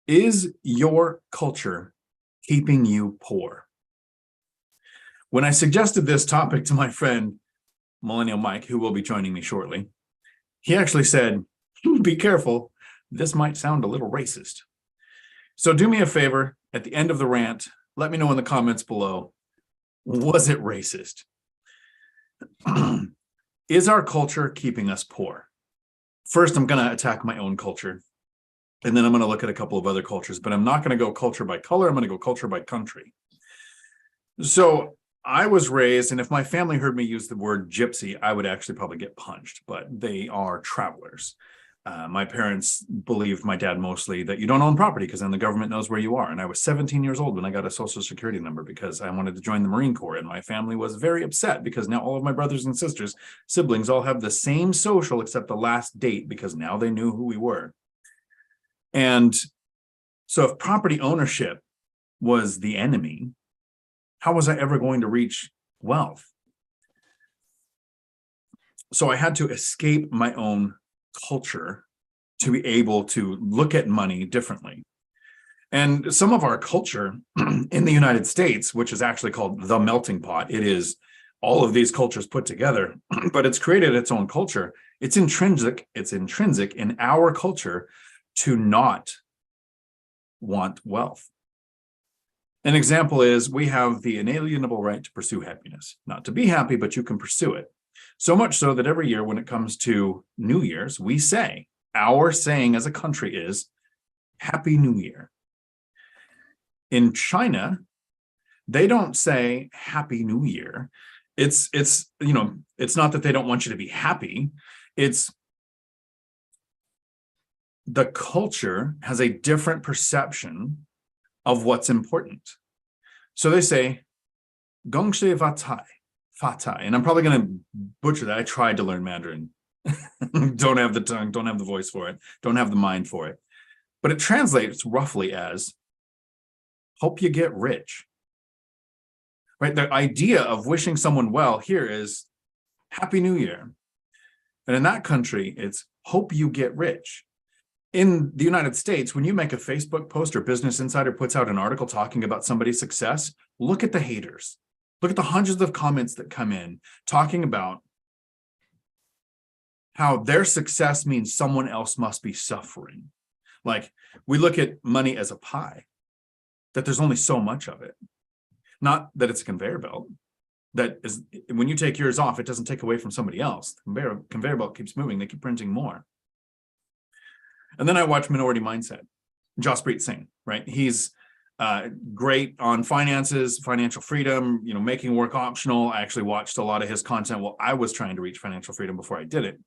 Is your culture keeping you poor? When I suggested this topic to my friend, Millennial Mike, who will be joining me shortly, he actually said, be careful, this might sound a little racist. So do me a favor, at the end of the rant, let me know in the comments below, was it racist? Is our culture keeping us poor? First, I'm going to attack my own culture, and then I'm going to look at a couple of other cultures, but I'm not going to go culture by color. I'm going to go culture by country. So I was raised, and if my family heard me use the word gypsy, I would actually probably get punched, but they are travelers. My parents believed, my dad mostly, that you don't own property because then the government knows where you are. And I was 17 years old when I got a social security number because I wanted to join the Marine Corps. And my family was very upset because now all of my brothers and sisters, siblings, all have the same social except the last date because now they knew who we were. And so if property ownership was the enemy, how was I ever going to reach wealth? So I had to escape my own culture to be able to look at money differently. And some of our culture in the United States, which is actually called the melting pot, it is all of these cultures put together, but it's created its own culture. It's intrinsic in our culture to not want wealth. An example is we have the inalienable right to pursue happiness, not to be happy, but you can pursue it. So much so that every year when it comes to New Year's, we say, our saying as a country is Happy New Year. In China, they don't say Happy New Year. It's not that they don't want you to be happy. It's the culture has a different perception of what's important. So they say, Gong Shi Fatai. And I'm probably going to butcher that. I tried to learn Mandarin. Don't have the tongue, don't have the voice for it, don't have the mind for it. But it translates roughly as, hope you get rich. Right? The idea of wishing someone well here is Happy New Year. And in that country, it's hope you get rich. In the United States, when you make a Facebook post or Business Insider puts out an article talking about somebody's success, look at the haters. Look at the hundreds of comments that come in talking about how their success means someone else must be suffering. Like, we look at money as a pie, that there's only so much of it. Not that it's a conveyor belt. That is, when you take yours off, it doesn't take away from somebody else. The conveyor belt keeps moving. They keep printing more. And then I watch Minority Mindset. Jaspreet Singh, right? He's great on finances, financial freedom, making work optional. I actually watched a lot of his content while I was trying to reach financial freedom before I did it.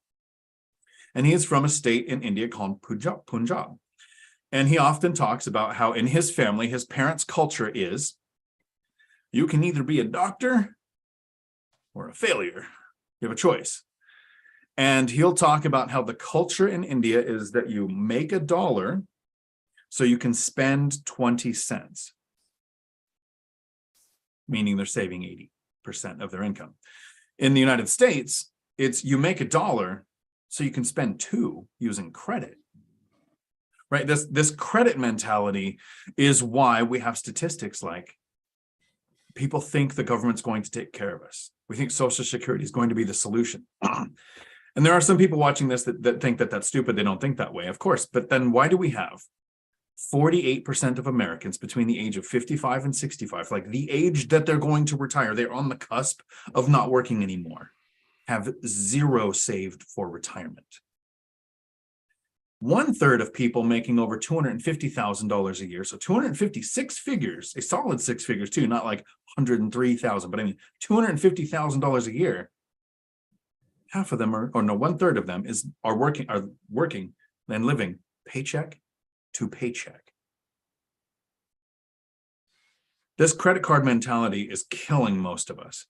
And he is from a state in India called Punjab. And he often talks about how in his family, his parents' culture is, you can either be a doctor or a failure. You have a choice. And he'll talk about how the culture in India is that you make $1 so you can spend 20 cents, meaning they're saving 80% of their income. In the United States, it's you make $1 so you can spend 2 using credit. Right? This credit mentality is why we have statistics like people think the government's going to take care of us. We think Social Security is going to be the solution. And there are some people watching this that think that that's stupid. They don't think that way, of course. But then why do we have 48% of Americans between the age of 55 and 65, like the age that they're going to retire, they're on the cusp of not working anymore, have 0 saved for retirement? 1/3 of people making over $250,000 a year, so 256 figures, a solid 6 figures too, not like 103,000, but I mean $250,000 a year. Half of them are, or no, 1/3 of them are working and living paycheck to paycheck. This credit card mentality is killing most of us.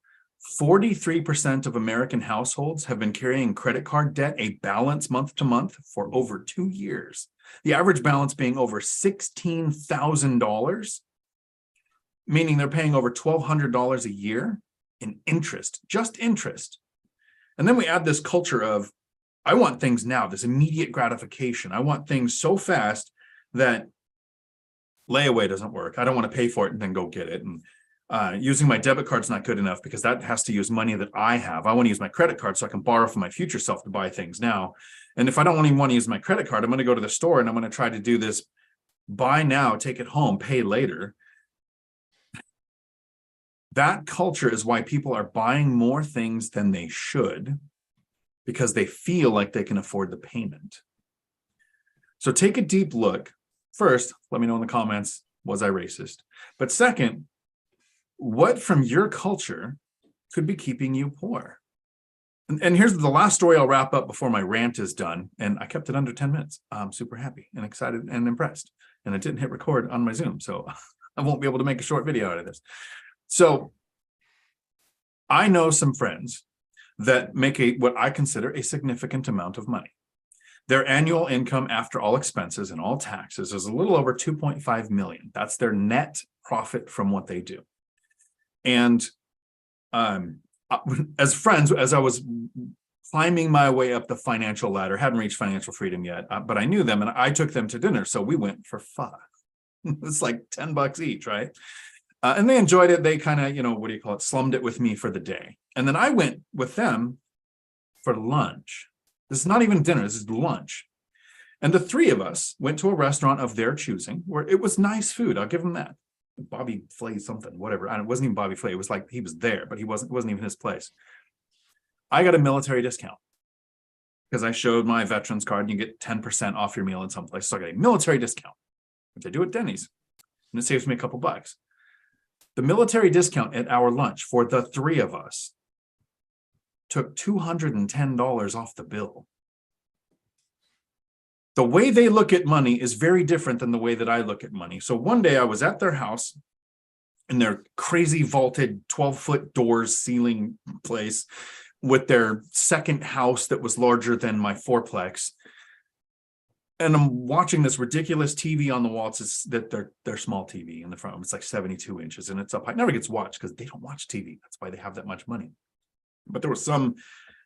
43% of American households have been carrying credit card debt, a balance month to month, for over 2 years. The average balance being over $16,000, meaning they're paying over $1,200 a year in interest, just interest. And then we add this culture of, I want things now, this immediate gratification. I want things so fast that layaway doesn't work. I don't want to pay for it and then go get it. And using my debit card's not good enough because that has to use money that I have. I want to use my credit card so I can borrow from my future self to buy things now. And if I don't even want to use my credit card, I'm going to go to the store and I'm going to try to do this buy now, take it home, pay later. That culture is why people are buying more things than they should because they feel like they can afford the payment. So take a deep look. First, let me know in the comments, was I racist? But second, what from your culture could be keeping you poor? And here's the last story I'll wrap up before my rant is done. And I kept it under 10 minutes. I'm super happy and excited and impressed. And I didn't hit record on my Zoom, so I won't be able to make a short video out of this. So I know some friends that make what I consider a significant amount of money. Their annual income after all expenses and all taxes is a little over 2.5 million. That's their net profit from what they do. And as friends, as I was climbing my way up the financial ladder, hadn't reached financial freedom yet, but I knew them and I took them to dinner. So we went for fun. It's like $10 each, right? And they enjoyed it. They kind of, slummed it with me for the day. And then I went with them for lunch. This is not even dinner, this is lunch. And the three of us went to a restaurant of their choosing where it was nice food. I'll give them that. Bobby Flay something, whatever. It wasn't even Bobby Flay. It was like he was there, but it wasn't even his place. I got a military discount because I showed my veterans card and you get 10% off your meal in some place. So I got a military discount, which I do at Denny's. And it saves me a couple bucks. The military discount at our lunch for the three of us took $210 off the bill. The way they look at money is very different than the way that I look at money. So one day I was at their house in their crazy vaulted 12-foot doors ceiling place with their second house that was larger than my fourplex. And I'm watching this ridiculous TV on the wall. It's that their small TV in the front. It's like 72 inches and it's up high. It never gets watched because they don't watch TV. That's why they have that much money. But there was some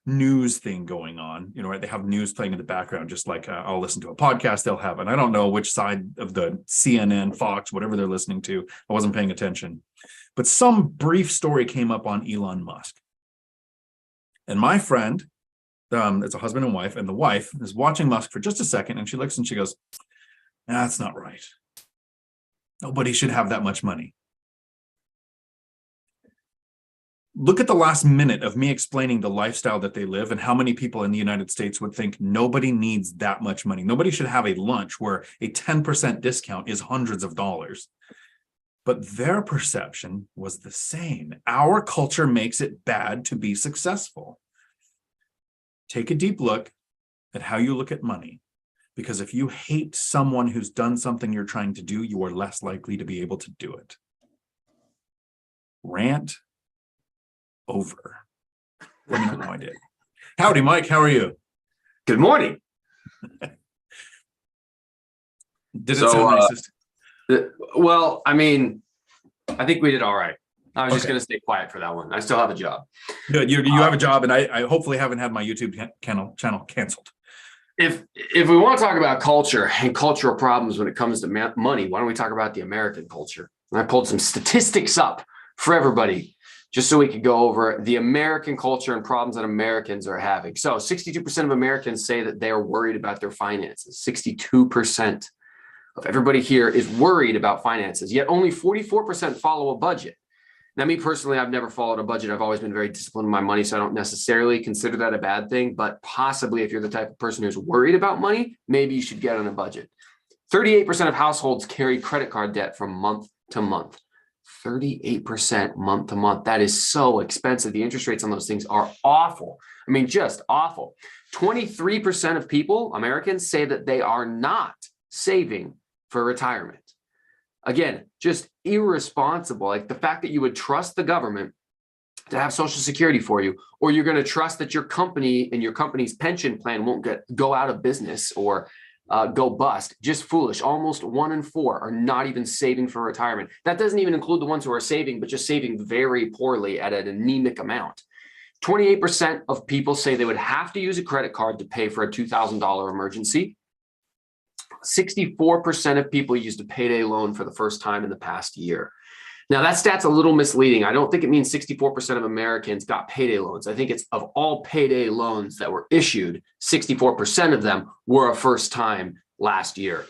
news thing going on, right? They have news playing in the background, just like I'll listen to a podcast they'll have. And I don't know which side of the CNN, Fox, whatever they're listening to. I wasn't paying attention. But some brief story came up on Elon Musk. And my friend, it's a husband and wife, and the wife is watching Musk for just a second. And she looks and she goes, that's not right. Nobody should have that much money. Look at the last minute of me explaining the lifestyle that they live and how many people in the United States would think nobody needs that much money. Nobody should have a lunch where a 10% discount is hundreds of dollars. But their perception was the same. Our culture makes it bad to be successful. Take a deep look at how you look at money. Because if you hate someone who's done something you're trying to do, you are less likely to be able to do it. Rant over. Let me know how I did. Howdy, Mike. How are you? Good morning. Did it sound racist? Well, I mean, I think we did all right. I was just going to stay quiet for that one. I still have a job. Good. You have a job, and I hopefully haven't had my YouTube channel canceled. If we want to talk about culture and cultural problems when it comes to money, why don't we talk about the American culture? And I pulled some statistics up for everybody, just so we could go over the American culture and problems that Americans are having. So 62% of Americans say that they are worried about their finances. 62% of everybody here is worried about finances, yet only 44% follow a budget. Now, me personally, I've never followed a budget. I've always been very disciplined with my money, so I don't necessarily consider that a bad thing. But possibly if you're the type of person who's worried about money, maybe you should get on a budget. 38% of households carry credit card debt from month to month. 38% month to month. That is so expensive. The interest rates on those things are awful. I mean, just awful. 23% of people, Americans, say that they are not saving for retirement. Again, just irresponsible. Like the fact that you would trust the government to have Social Security for you, or you're going to trust that your company and your company's pension plan won't go out of business or go bust. Just foolish. Almost 1 in 4 are not even saving for retirement. That doesn't even include the ones who are saving, but just saving very poorly at an anemic amount. 28% of people say they would have to use a credit card to pay for a $2,000 emergency. 64% of people used a payday loan for the first time in the past year. Now, that stat's a little misleading. I don't think it means 64% of Americans got payday loans. I think it's of all payday loans that were issued, 64% of them were a first time last year.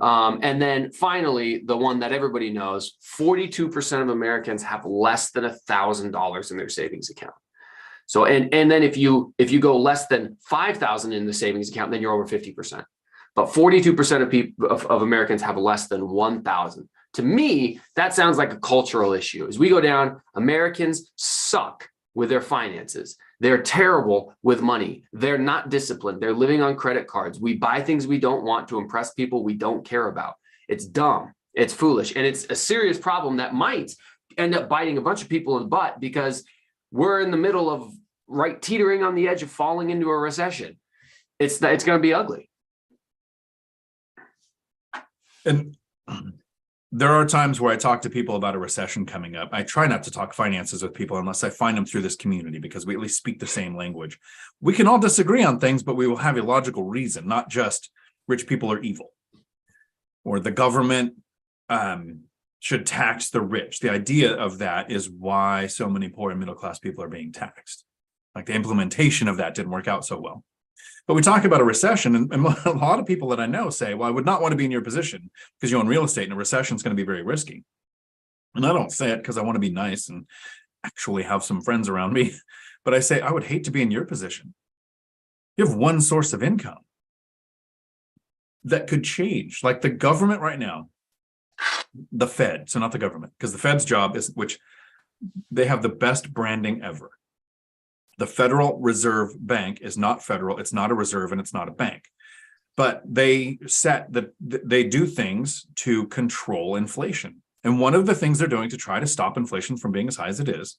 And then finally, the one that everybody knows, 42% of Americans have less than $1,000 in their savings account. So, and then if you go less than 5,000 in the savings account, then you're over 50%. But 42% of people of Americans have less than 1,000. To me, that sounds like a cultural issue. As we go down, Americans suck with their finances. They're terrible with money. They're not disciplined. They're living on credit cards. We buy things we don't want to impress people we don't care about. It's dumb. It's foolish. And it's a serious problem that might end up biting a bunch of people in the butt because we're in the middle of teetering on the edge of falling into a recession. It's going to be ugly. And there are times where I talk to people about a recession coming up. I try not to talk finances with people unless I find them through this community because we at least speak the same language. We can all disagree on things, but we will have a logical reason, not just rich people are evil or the government should tax the rich. The idea of that is why so many poor and middle-class people are being taxed. Like the implementation of that didn't work out so well. But we talk about a recession, and a lot of people that I know say, well, I would not want to be in your position because you own real estate and a recession is going to be very risky. And I don't say it because I want to be nice and actually have some friends around me, but I say I would hate to be in your position. You have one source of income that could change. Like the government right now, the Fed, so not the government, because the Fed's job is, which they have the best branding ever. The Federal Reserve Bank is not federal, it's not a reserve, and it's not a bank. But they they do things to control inflation. And one of the things they're doing to try to stop inflation from being as high as it is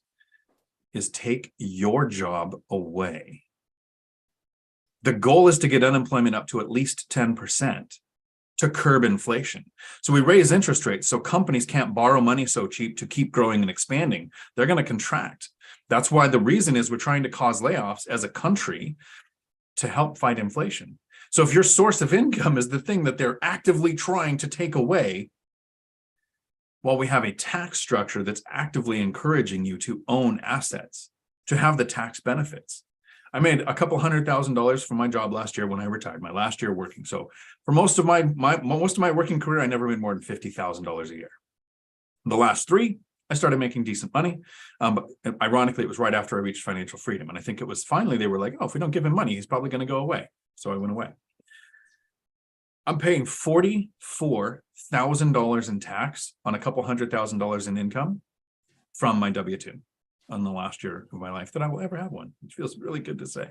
take your job away. The goal is to get unemployment up to at least 10% to curb inflation. So we raise interest rates so companies can't borrow money so cheap to keep growing and expanding. They're going to contract. That's why the reason is we're trying to cause layoffs as a country to help fight inflation. So if your source of income is the thing that they're actively trying to take away, while we have a tax structure that's actively encouraging you to own assets, to have the tax benefits. I made a couple $100,000 from my job last year when I retired, my last year working. So for most of my working career, I never made more than $50,000 a year. The last 3, I started making decent money. But ironically, it was right after I reached financial freedom. And I think it was finally, they were like, oh, if we don't give him money, he's probably going to go away. So I went away. I'm paying $44,000 in tax on a couple $100,000 in income from my W-2 on the last year of my life that I will ever have one, which feels really good to say.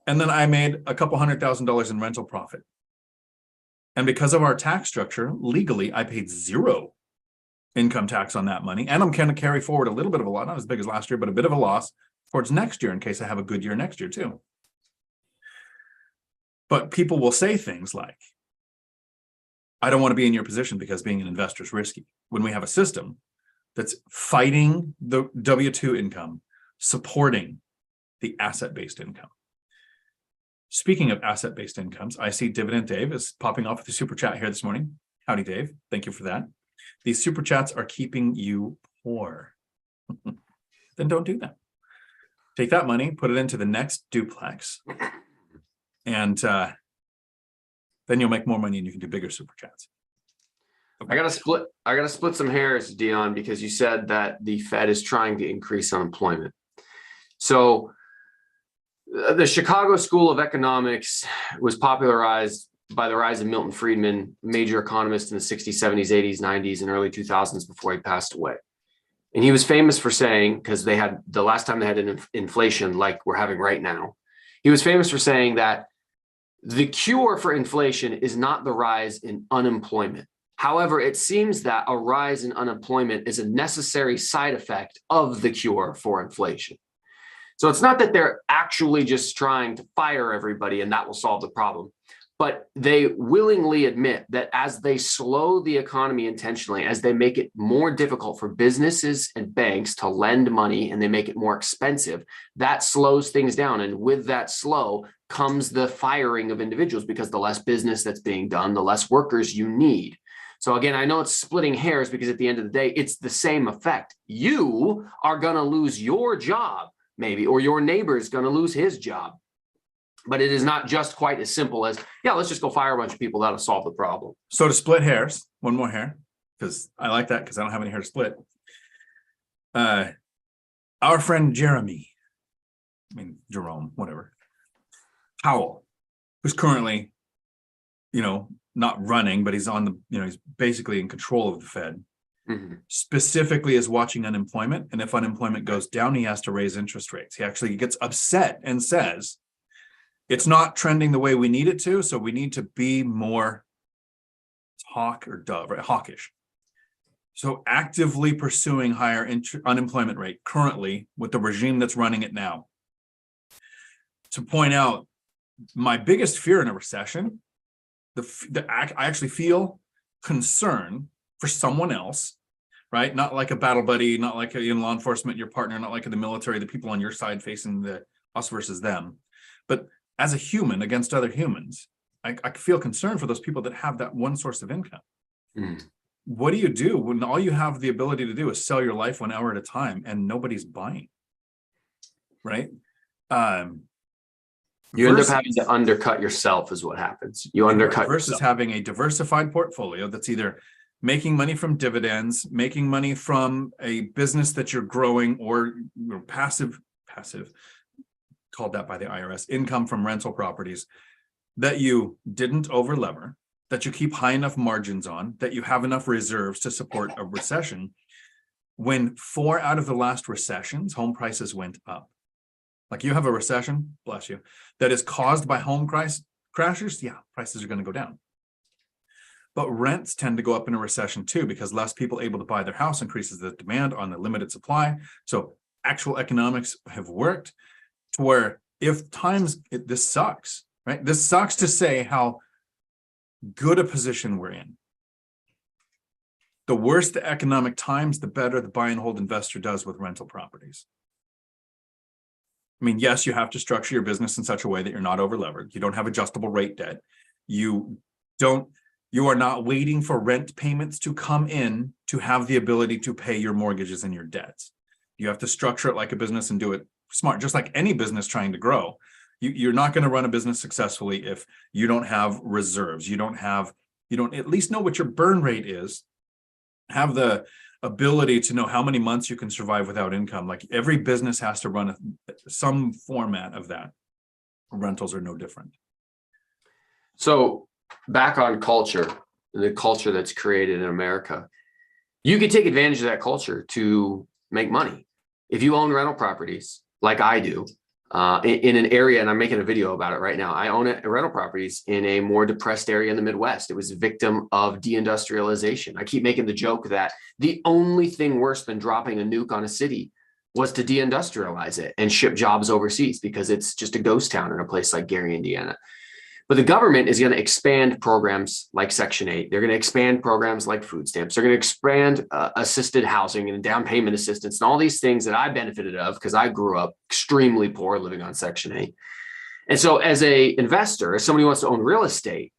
And then I made a couple $100,000 in rental profit. And because of our tax structure, legally, I paid 0 income tax on that money. And I'm going to carry forward a little bit of a loss, not as big as last year, but a bit of a loss towards next year in case I have a good year next year too. But people will say things like, I don't want to be in your position because being an investor is risky. When we have a system that's fighting the W-2 income, supporting the asset-based income. Speaking of asset-based incomes, I see Dividend Dave is popping off with the super chat here this morning. Howdy, Dave. Thank you for that. These super chats are keeping you poor. Then don't do that. Take that money, put it into the next duplex, and then you'll make more money and you can do bigger super chats. Okay. I gotta split some hairs, Dion, because you said that the Fed is trying to increase unemployment. So the Chicago School of Economics was popularized by the rise of Milton Friedman, major economist in the 60s, 70s, 80s, 90s, and early 2000s before he passed away. And he was famous for saying, because they had the last time they had an inflation like we're having right now, he was famous for saying that the cure for inflation is not the rise in unemployment. However, it seems that a rise in unemployment is a necessary side effect of the cure for inflation. So it's not that they're actually just trying to fire everybody and that will solve the problem. But they willingly admit that as they slow the economy intentionally, as they make it more difficult for businesses and banks to lend money and they make it more expensive, that slows things down. And with that slow comes the firing of individuals, because the less business that's being done, the less workers you need. So again, I know it's splitting hairs, because at the end of the day, it's the same effect. You are going to lose your job, maybe, or your neighbor is going to lose his job. But it is not just quite as simple as, yeah, let's just go fire a bunch of people. That'll solve the problem. So to split hairs, one more hair, because I like that, because I don't have any hair to split. Our friend Jerome, whatever, Powell, who's currently, not running, but he's on the, he's basically in control of the Fed, specifically is watching unemployment. And if unemployment goes down, he has to raise interest rates. He actually gets upset and says, it's not trending the way we need it to, so we need to be more hawkish. So actively pursuing higher unemployment rate currently with the regime that's running it now. To point out, my biggest fear in a recession, I actually feel concern for someone else, right? Not like a battle buddy, not like in law enforcement, your partner, not like in the military, the people on your side facing the us versus them, but as a human against other humans. I feel concerned for those people that have that one source of income. What do you do when all you have the ability to do is sell your life 1 hour at a time and nobody's buying, right? You end up having to undercut yourself is what happens. You undercut versus yourself. Having a diversified portfolio that's either making money from dividends, making money from a business that you're growing, or passive, called that by the IRS, income from rental properties that you didn't overlever, that you keep high enough margins on, that you have enough reserves to support a recession. When 4 out of the last recessions, home prices went up. Like, you have a recession, bless you, that is caused by home crashers, yeah, prices are going to go down. But rents tend to go up in a recession too, because less people able to buy their house increases the demand on the limited supply. So actual economics have worked to where if this sucks, right? This sucks to say how good a position we're in. The worse the economic times, the better the buy and hold investor does with rental properties. I mean, yes, you have to structure your business in such a way that you're not over levered. You don't have adjustable rate debt. You are not waiting for rent payments to come in to have the ability to pay your mortgages and your debts. You have to structure it like a business and do it smart, just like any business trying to grow. You're not going to run a business successfully if you don't have reserves. You don't at least know what your burn rate is, have the ability to know how many months you can survive without income. Like, every business has to run some format of that. Rentals are no different. So back on culture, the culture that's created in America, you can take advantage of that culture to make money. If you own rental properties, like I do, in an area, and I'm making a video about it right now. I own rental properties in a more depressed area in the Midwest. It was a victim of deindustrialization. I keep making the joke that the only thing worse than dropping a nuke on a city was to deindustrialize it and ship jobs overseas, because it's just a ghost town in a place like Gary, Indiana. But the government is going to expand programs like Section 8. They're going to expand programs like food stamps. They're going to expand assisted housing and down payment assistance and all these things that I benefited of, because I grew up extremely poor living on Section 8. And so as a investor, as somebody who wants to own real estate,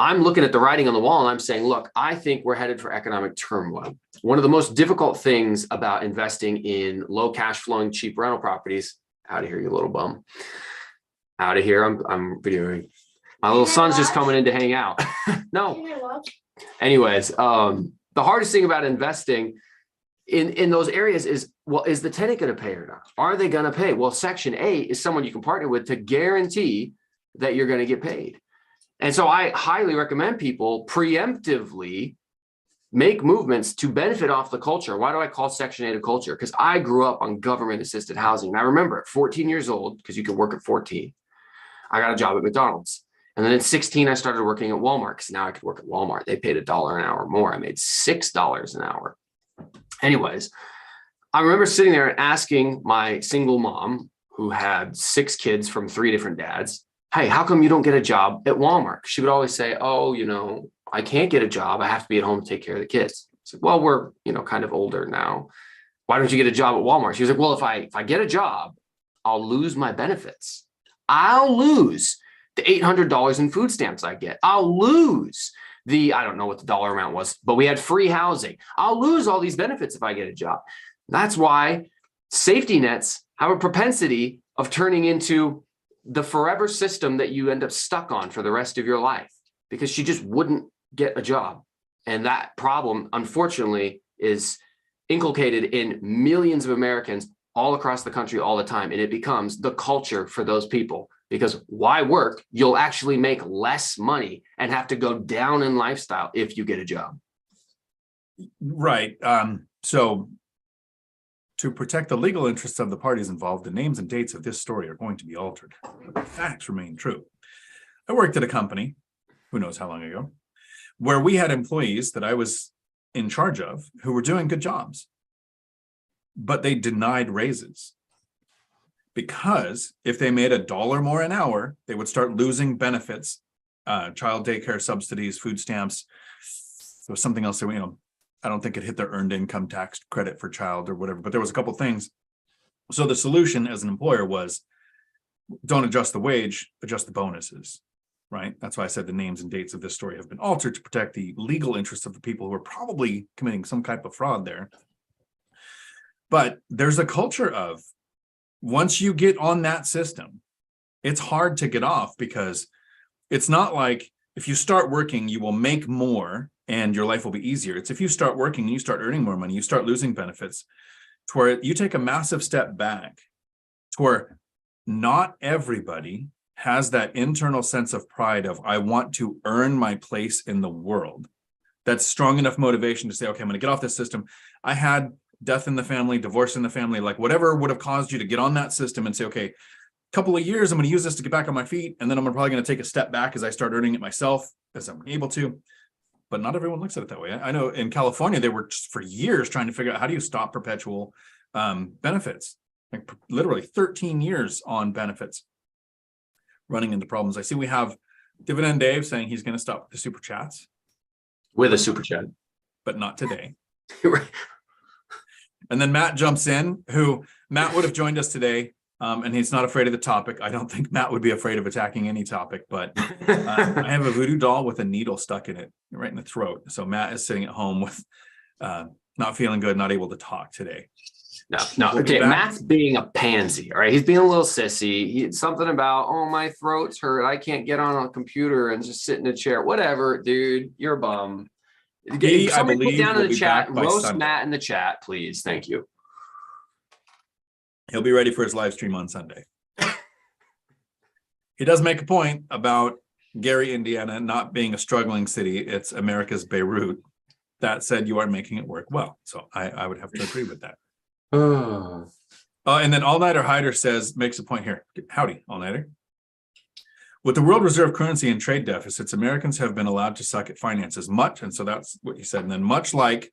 I'm looking at the writing on the wall and I'm saying, look, I think we're headed for economic turmoil. One of the most difficult things about investing in low cash flowing, cheap rental properties, out of here, you little bum. Out of here. I'm videoing. My little son's just coming in to hang out. No. Anyways, the hardest thing about investing in those areas is, well, is the tenant going to pay or not? Are they going to pay? Well, Section 8 is someone you can partner with to guarantee that you're going to get paid. And so I highly recommend people preemptively make movements to benefit off the culture. Why do I call Section 8 a culture? Because I grew up on government assisted housing. And I remember at 14 years old, because you can work at 14, I got a job at McDonald's. And then at 16, I started working at Walmart, because now I could work at Walmart. They paid $1 an hour more. I made $6 an hour. Anyways, I remember sitting there and asking my single mom, who had 6 kids from 3 different dads, hey, how come you don't get a job at Walmart? She would always say, oh, I can't get a job. I have to be at home to take care of the kids. It's like, well, we're, kind of older now. Why don't you get a job at Walmart? She was like, well, if I get a job, I'll lose my benefits. I'll lose the $800 in food stamps I get. I'll lose I don't know what the dollar amount was, but we had free housing. I'll lose all these benefits if I get a job. That's why safety nets have a propensity of turning into the forever system that you end up stuck on for the rest of your life, because she just wouldn't get a job. And that problem, unfortunately, is inculcated in millions of Americans all across the country all the time. And it becomes the culture for those people, because why work? You'll actually make less money and have to go down in lifestyle if you get a job. Right. So to protect the legal interests of the parties involved, the names and dates of this story are going to be altered. The facts remain true. I worked at a company, who knows how long ago, where we had employees that I was in charge of who were doing good jobs, but they denied raises because if they made $1 more an hour, they would start losing benefits, child daycare subsidies, food stamps. There was something else that, I don't think it hit their earned income tax credit for child or whatever, but there was a couple things. So the solution as an employer was don't adjust the wage, adjust the bonuses, right? That's why I said the names and dates of this story have been altered to protect the legal interests of the people who are probably committing some type of fraud there. But there's a culture of, once you get on that system, it's hard to get off, because it's not like if you start working, you will make more and your life will be easier. It's if you start working and you start earning more money, you start losing benefits, to where you take a massive step back, to where not everybody has that internal sense of pride of, I want to earn my place in the world. That's strong enough motivation to say, okay, I'm going to get off this system. I had death in the family, divorce in the family, like whatever would have caused you to get on that system and say, okay, a couple of years, I'm going to use this to get back on my feet. And then I'm probably going to take a step back as I start earning it myself, as I'm able to. But not everyone looks at it that way. I know in California, they were for years trying to figure out how do you stop perpetual benefits, like literally 13 years on benefits, running into problems. I see we have Dividend Dave saying he's going to stop the super chats. With a super chat. But not today. Right. And then Matt jumps in, who Matt would have joined us today. And he's not afraid of the topic. I don't think Matt would be afraid of attacking any topic, but I have a voodoo doll with a needle stuck in it right in the throat. So Matt is sitting at home with not feeling good, not able to talk today. No. Okay, Matt's being a pansy. All right, he's being a little sissy. Something about, oh, my throat's hurt. I can't get on a computer and just sit in a chair. Whatever, dude. You're a bum. Somebody put down in the chat. Roast Sunday. Matt in the chat, please. Thank you. He'll be ready for his live stream on Sunday. He does make a point about Gary, Indiana, not being a struggling city. It's America's Beirut. That said, you are making it work well. So I would have to agree with that. And then All Nighter Hyder makes a point here. Howdy, All Nighter. With the world reserve currency and trade deficits, Americans have been allowed to suck at finances much. And so that's what you said. And then much like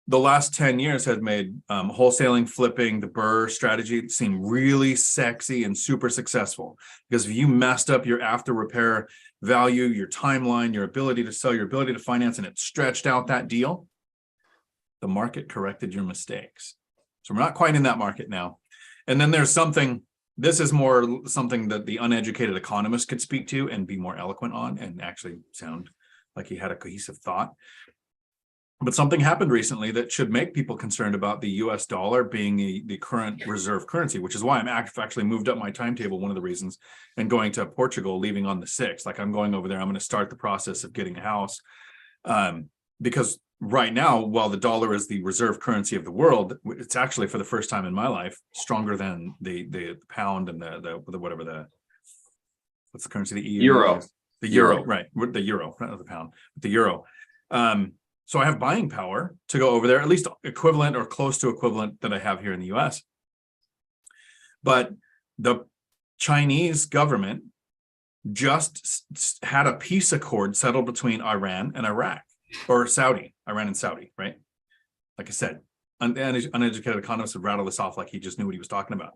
the last 10 years has made wholesaling, flipping, the Burr strategy seem really sexy and super successful. Because if you messed up your after repair value, your timeline, your ability to sell, your ability to finance, and it stretched out that deal, the market corrected your mistakes. So we're not quite in that market now. And then there's something, this is more something that the uneducated economist could speak to and be more eloquent on and actually sound like he had a cohesive thought. But something happened recently that should make people concerned about the US dollar being the current reserve currency, which is why I'm actually moved up my timetable, one of the reasons, and going to Portugal, leaving on the 6th. Like I'm going over there, I'm going to start the process of getting a house. Because right now, while the dollar is the reserve currency of the world, it's actually for the first time in my life, stronger than the pound and what's the currency? The EU? Euro. The euro, right. The euro, not the pound, but the euro. So I have buying power to go over there, at least equivalent or close to equivalent that I have here in the US. But the Chinese government just had a peace accord settled between Iran and Iraq, or Iran and Saudi, right? Like I said, uneducated economist would rattle this off like he just knew what he was talking about.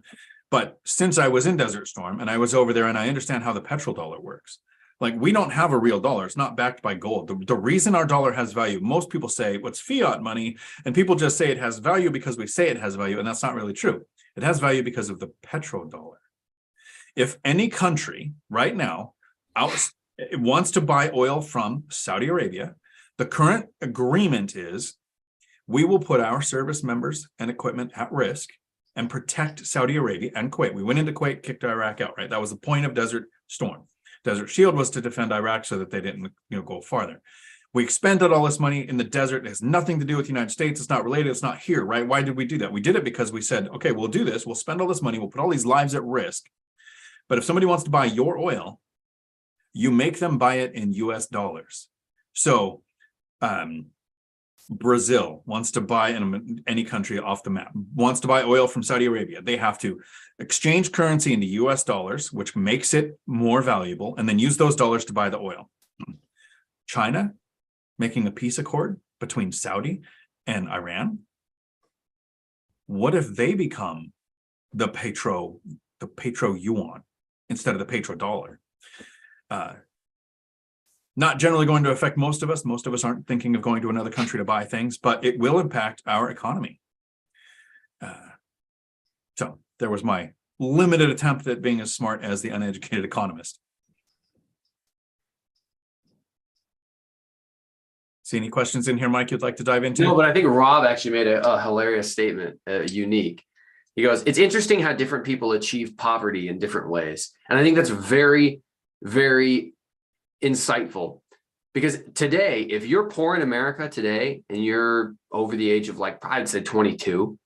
But since I was in Desert Storm and I was over there and I understand how the petrodollar works, like we don't have a real dollar. It's not backed by gold. The reason our dollar has value, most people say what's fiat money, and people just say it has value because we say it has value, and that's not really true. It has value because of the petrodollar. If any country right now wants to buy oil from Saudi Arabia, the current agreement is we will put our service members and equipment at risk and protect Saudi Arabia and Kuwait. We went into Kuwait, kicked Iraq out, right? That was the point of Desert Storm. Desert Shield was to defend Iraq so that they didn't go farther. We expended all this money in the desert. It has nothing to do with the United States. It's not related. It's not here, right? Why did we do that? We did it because we said, okay, we'll do this. We'll spend all this money. We'll put all these lives at risk. But if somebody wants to buy your oil, you make them buy it in US dollars. So Brazil wants to buy any country off the map, wants to buy oil from Saudi Arabia. They have to exchange currency into US dollars, which makes it more valuable, and then use those dollars to buy the oil. China making a peace accord between Saudi and Iran. What if they become the petro yuan instead of the petrodollar? Not generally going to affect most of us. Most of us aren't thinking of going to another country to buy things, but it will impact our economy. So there was my limited attempt at being as smart as the uneducated economist. See any questions in here, Mike, you'd like to dive into? No, but I think Rob actually made a hilarious statement, unique. He goes, it's interesting how different people achieve poverty in different ways. And I think that's very, very insightful, because today, if you're poor in America today and you're over the age of, like, I'd say 22,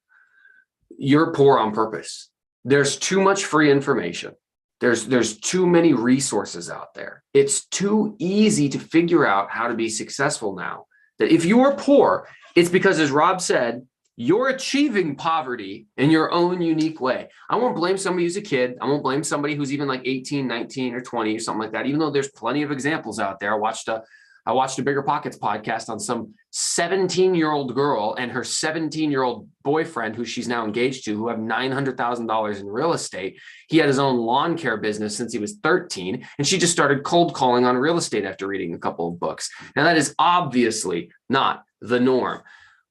you're poor on purpose. There's too much free information. There's too many resources out there. It's too easy to figure out how to be successful now. That if you are poor, it's because, as Rob said, you're achieving poverty in your own unique way. I won't blame somebody who's a kid. I won't blame somebody who's even like 18, 19 or 20 or something like that, even though there's plenty of examples out there. I watched a BiggerPockets podcast on some 17-year-old girl and her 17-year-old boyfriend, who she's now engaged to, who have $900,000 in real estate. He had his own lawn care business since he was 13, and she just started cold calling on real estate after reading a couple of books. Now, that is obviously not the norm.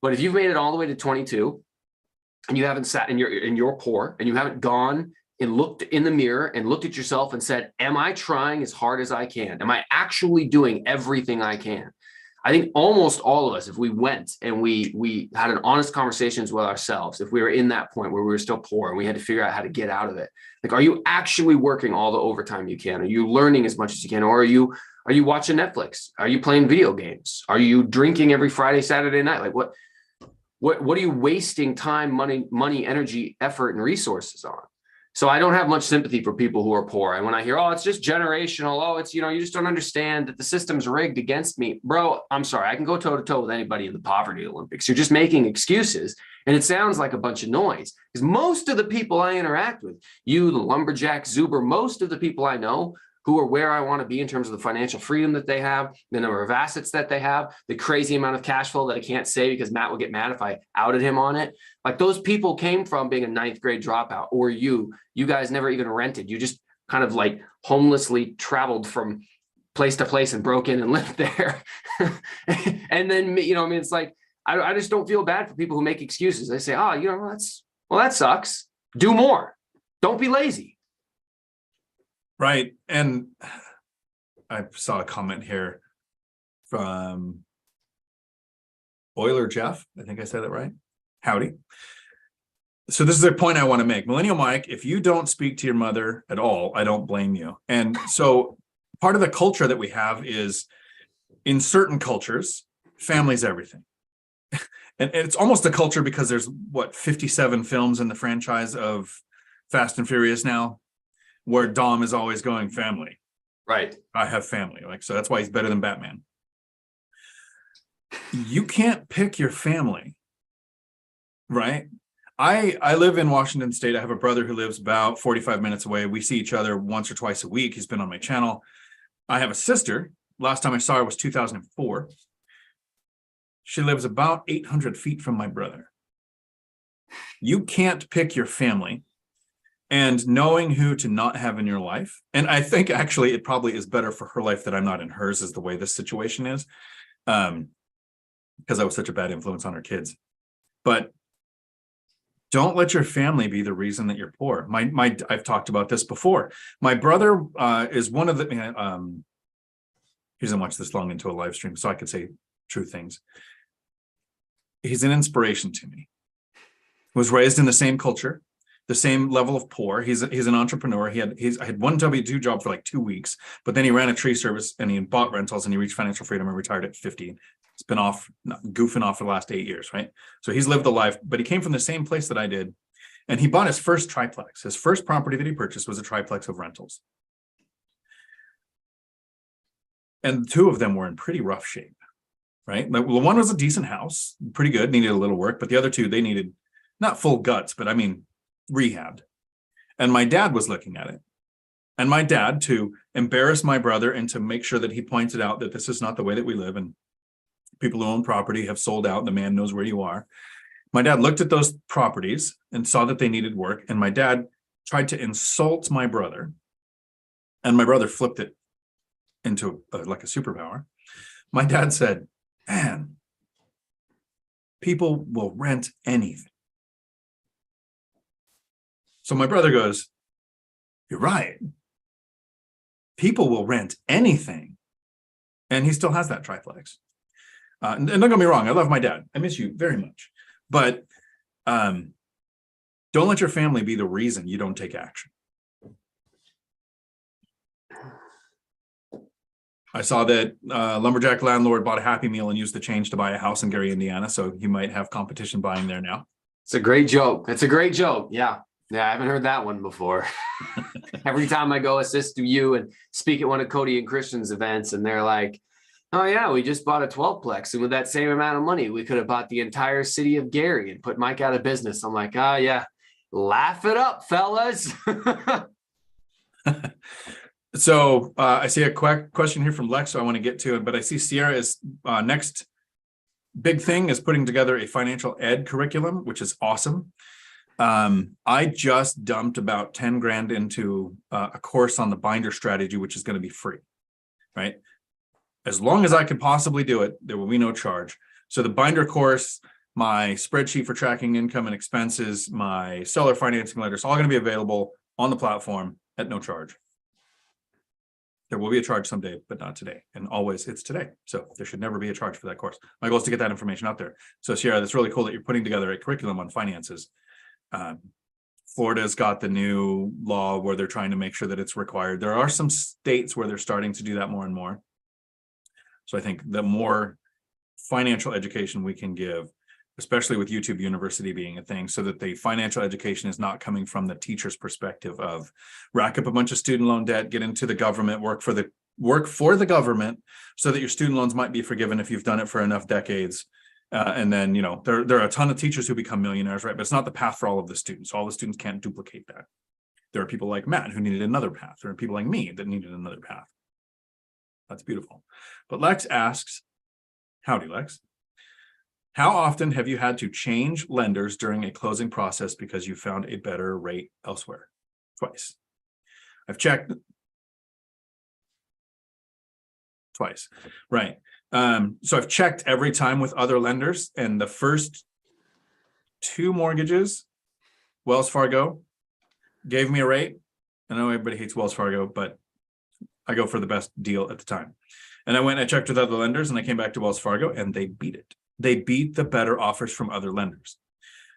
But if you've made it all the way to 22 and you haven't sat and you're poor and you haven't gone and looked in the mirror and looked at yourself and said, am I trying as hard as I can? Am I actually doing everything I can? I think almost all of us, if we went and we had an honest conversations with ourselves, if we were in that point where we were still poor and we had to figure out how to get out of it, like, are you actually working all the overtime you can? Are you learning as much as you can? Or are you watching Netflix? Are you playing video games? Are you drinking every Friday, Saturday night? Like, what are you wasting time, money, energy, effort, and resources on? So I don't have much sympathy for people who are poor. And when I hear, oh, it's just generational, oh, it's, you just don't understand that the system's rigged against me. Bro, I'm sorry. I can go toe to toe with anybody in the poverty Olympics. You're just making excuses. And it sounds like a bunch of noise, because most of the people I interact with, you, the Lumberjack, Zuber, most of the people I know who are where I want to be in terms of the financial freedom that they have, the number of assets that they have, the crazy amount of cash flow that I can't say because Matt will get mad if I outed him on it. Like, those people came from being a 9th grade dropout, or you guys never even rented. You just kind of like homelessly traveled from place to place and broke in and lived there. And then, it's like, I just don't feel bad for people who make excuses. They say, oh, that sucks. Do more. Don't be lazy. Right. And I saw a comment here from Euler Jeff. I think I said it right. Howdy. So this is a point I want to make. Millennial Mike, if you don't speak to your mother at all, I don't blame you. And so part of the culture that we have is, in certain cultures, family's everything. And it's almost a culture because there's 57 films in the franchise of Fast and Furious now, where Dom is always going, family. Right. I have family. So that's why he's better than Batman. You can't pick your family, right? I live in Washington State. I have a brother who lives about 45 minutes away. We see each other once or twice a week. He's been on my channel. I have a sister. Last time I saw her was 2004. She lives about 800 feet from my brother. You can't pick your family. And knowing who to not have in your life, and I think actually it probably is better for her life that I'm not in hers, is the way this situation is, because I was such a bad influence on her kids. But don't let your family be the reason that you're poor. I've talked about this before. My brother is one of the. He doesn't watch this long into a live stream, so I could say true things. He's an inspiration to me. Was raised in the same culture, the same level of poor. He's an entrepreneur. I had one W-2 job for like 2 weeks, but then he ran a tree service and he bought rentals and he reached financial freedom and retired at 50. It's been goofing off for the last 8 years, right? So he's lived a life, but he came from the same place that I did. And he bought his first triplex. His first property that he purchased was a triplex of rentals. And the two of them were in pretty rough shape, right? The one was a decent house, pretty good, needed a little work, but the other two, they needed not full guts, but I mean, rehabbed. And my dad was looking at it. And my dad, to embarrass my brother and to make sure that he pointed out that this is not the way that we live and people who own property have sold out, the man knows where you are. My dad looked at those properties and saw that they needed work. And my dad tried to insult my brother. And my brother flipped it into like a superpower. My dad said, man, people will rent anything. So my brother goes, you're right. People will rent anything. And he still has that triplex. And don't get me wrong, I love my dad. I miss you very much. But don't let your family be the reason you don't take action. I saw that Lumberjack Landlord bought a Happy Meal and used the change to buy a house in Gary, Indiana. So you might have competition buying there now. It's a great joke. It's a great joke. Yeah. Yeah, I haven't heard that one before. Every time I go assist you and speak at one of Cody and Christian's events, and they're like, oh yeah, we just bought a 12-plex. And with that same amount of money, we could have bought the entire city of Gary and put Mike out of business. I'm like, oh yeah, laugh it up, fellas. So I see a question here from Lex, so I want to get to it, but I see Sierra's next big thing is putting together a financial ed curriculum, which is awesome. I just dumped about 10 grand into a course on the binder strategy, which is going to be free, right? As long as I can possibly do it, there will be no charge. So the binder course, my spreadsheet for tracking income and expenses, my seller financing letters, all going to be available on the platform at no charge. There will be a charge someday, but not today. And always it's today. So there should never be a charge for that course. My goal is to get that information out there. So Sierra, that's really cool that you're putting together a curriculum on finances. Florida's got the new law where they're trying to make sure that it's required. There are some states where they're starting to do that more and more. So I think the more financial education we can give, especially with YouTube University being a thing, so that the financial education is not coming from the teacher's perspective of rack up a bunch of student loan debt, get into the government, work for the government so that your student loans might be forgiven if you've done it for enough decades. And then, you know, there are a ton of teachers who become millionaires, right? But it's not the path for all of the students. All the students can't duplicate that. There are people like Matt who needed another path. There are people like me that needed another path. That's beautiful. But Lex asks, howdy, Lex. How often have you had to change lenders during a closing process because you found a better rate elsewhere? Twice. I've checked. Twice. Right. So I've checked every time with other lenders, and the first 2 mortgages, Wells Fargo gave me a rate. I know everybody hates Wells Fargo, but I go for the best deal at the time. And I went and I checked with other lenders, and I came back to Wells Fargo and they beat it. They beat the better offers from other lenders.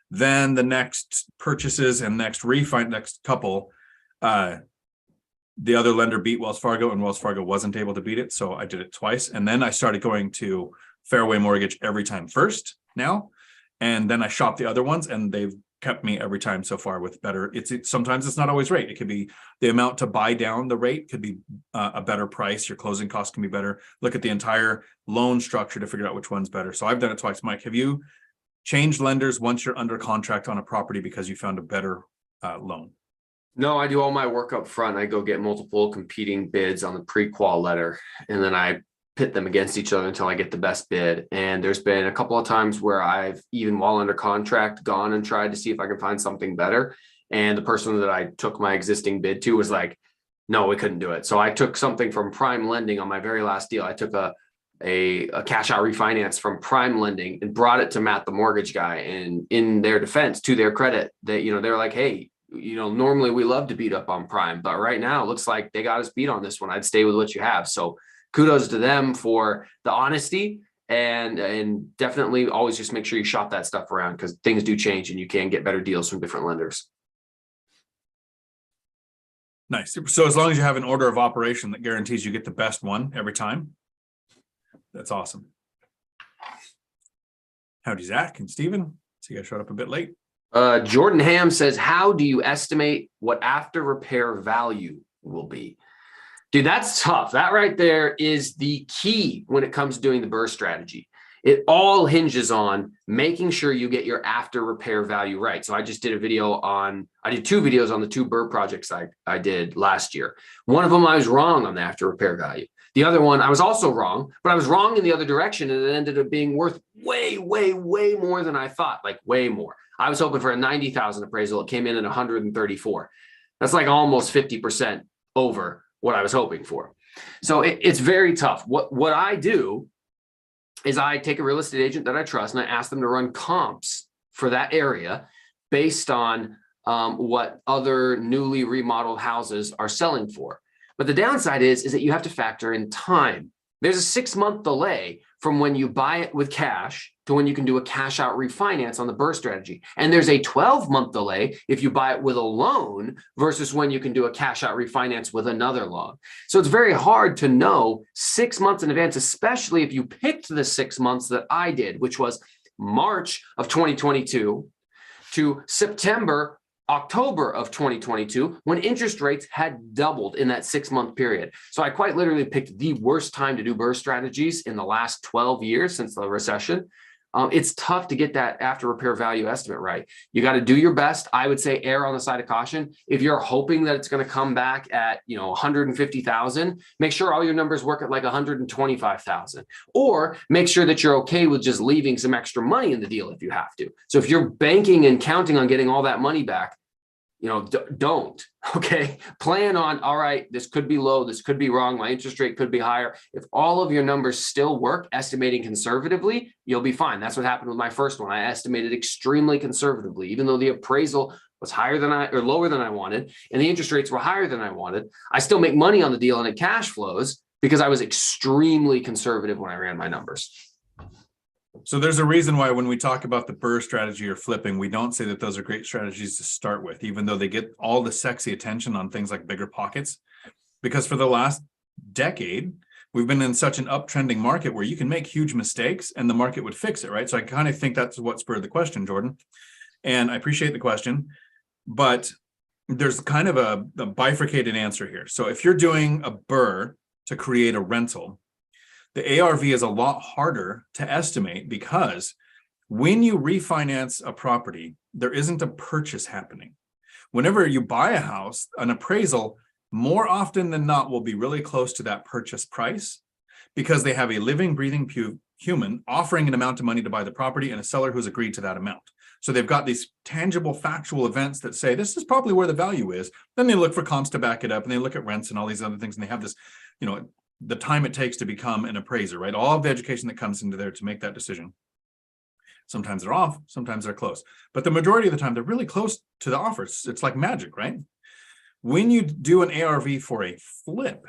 Then the next purchases and next couple, the other lender beat Wells Fargo and Wells Fargo wasn't able to beat it. So I did it twice. And then I started going to Fairway Mortgage every time first now. And then I shopped the other ones and they've kept me every time so far with better. Sometimes it's not always rate. It could be the amount to buy down the rate could be a better price. Your closing costs can be better. Look at the entire loan structure to figure out which one's better. So I've done it twice. Mike, have you changed lenders once you're under contract on a property because you found a better loan? No, I do all my work up front. I go get multiple competing bids on the pre-qual letter. And then I pit them against each other until I get the best bid. And there's been a couple of times where I've, even while under contract, gone and tried to see if I can find something better. And the person that I took my existing bid to was like, no, we couldn't do it. So I took something from Prime Lending on my very last deal. I took a cash out refinance from Prime Lending and brought it to Matt, the mortgage guy. And in their defense, to their credit, they, they're like, hey, normally we love to beat up on Prime, but right now it looks like they got us beat on this one. I'd stay with what you have. So kudos to them for the honesty, and definitely always just make sure you shop that stuff around, because things do change and you can get better deals from different lenders. Nice. So as long as you have an order of operation that guarantees you get the best one every time, that's awesome. Howdy, Zach and Stephen. So you guys showed up a bit late. Jordan Ham says, how do you estimate what after repair value will be? Dude, that's tough. That right there is the key when it comes to doing the BRRRR strategy. It all hinges on making sure you get your after repair value right. So I just did a video on, I did 2 videos on the 2 BRRRR projects I did last year. One of them I was wrong on the after repair value. The other one I was also wrong, but I was wrong in the other direction, and it ended up being worth way, way, way more than I thought, like way more. I was hoping for a 90,000 appraisal. It came in at 134. That's like almost 50% over what I was hoping for. So it's very tough. What I do is I take a real estate agent that I trust and I ask them to run comps for that area based on what other newly remodeled houses are selling for. But the downside is that you have to factor in time. There's a 6-month delay from when you buy it with cash to when you can do a cash out refinance on the BRRRR strategy. And there's a 12-month delay if you buy it with a loan versus when you can do a cash out refinance with another loan. So it's very hard to know 6 months in advance, especially if you picked the 6 months that I did, which was March of 2022 to September, October of 2022, when interest rates had doubled in that 6-month period. So I quite literally picked the worst time to do BRRRR strategies in the last 12 years since the recession. It's tough to get that after repair value estimate right. You got to do your best. I would say err on the side of caution. If you're hoping that it's going to come back at 150,000, make sure all your numbers work at like 125,000, or make sure that you're okay with just leaving some extra money in the deal if you have to. So if you're banking and counting on getting all that money back, don't, okay? Plan on, all right, this could be low, this could be wrong, my interest rate could be higher. If all of your numbers still work, estimating conservatively, you'll be fine. That's what happened with my first one. I estimated extremely conservatively, even though the appraisal was higher than lower than I wanted, and the interest rates were higher than I wanted. I still make money on the deal and it cash flows because I was extremely conservative when I ran my numbers. So there's a reason why when we talk about the BRRRR strategy or flipping, we don't say that those are great strategies to start with, even though they get all the sexy attention on things like BiggerPockets, because for the last decade, we've been in such an uptrending market where you can make huge mistakes and the market would fix it, right? So I kind of think that's what spurred the question, Jordan. And I appreciate the question, but there's kind of a bifurcated answer here. So if you're doing a BRRRR to create a rental, the ARV is a lot harder to estimate because when you refinance a property, there isn't a purchase happening. Whenever you buy a house, an appraisal more often than not will be really close to that purchase price because they have a living, breathing human offering an amount of money to buy the property and a seller who's agreed to that amount. So they've got these tangible factual events that say this is probably where the value is. Then they look for comps to back it up and they look at rents and all these other things, and they have this, the time it takes to become an appraiser, right? All of the education that comes into there to make that decision. Sometimes they're off, sometimes they're close. But the majority of the time, they're really close to the offers. It's like magic, right? When you do an ARV for a flip,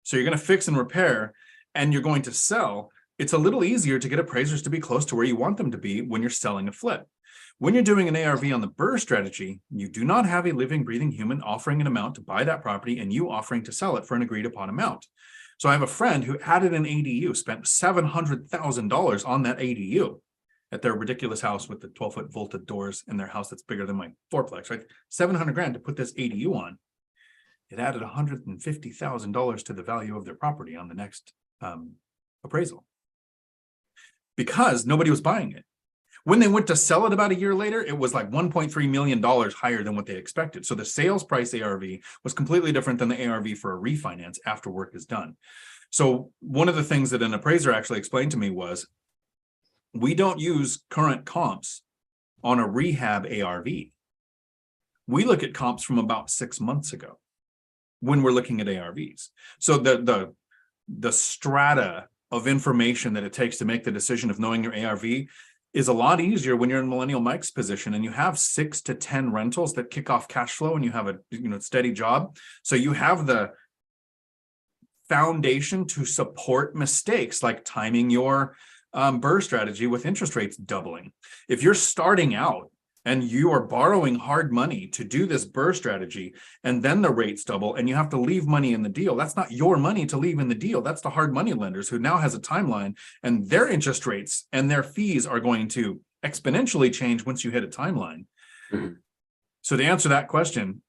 so you're going to fix and repair and you're going to sell, it's a little easier to get appraisers to be close to where you want them to be when you're selling a flip. When you're doing an ARV on the BRRRR strategy, you do not have a living, breathing human offering an amount to buy that property and you offering to sell it for an agreed upon amount. So I have a friend who added an ADU, spent $700,000 on that ADU at their ridiculous house with the 12-foot vaulted doors in their house that's bigger than my fourplex, right? $700,000 to put this ADU on. It added $150,000 to the value of their property on the next appraisal because nobody was buying it. When they went to sell it about a year later, it was like $1.3 million higher than what they expected. So the sales price ARV was completely different than the ARV for a refinance after work is done. So one of the things that an appraiser actually explained to me was, we don't use current comps on a rehab ARV. We look at comps from about 6 months ago when we're looking at ARVs. So the strata of information that it takes to make the decision of knowing your ARV is a lot easier when you're in Millennial Mike's position and you have 6 to 10 rentals that kick off cash flow and you have a steady job. So you have the foundation to support mistakes like timing your BRRRR strategy with interest rates doubling. If you're starting out and you are borrowing hard money to do this BRRRR strategy, and then the rates double and you have to leave money in the deal, that's not your money to leave in the deal. That's the hard money lenders who now has a timeline, and their interest rates and their fees are going to exponentially change once you hit a timeline. Mm-hmm. So to answer that question,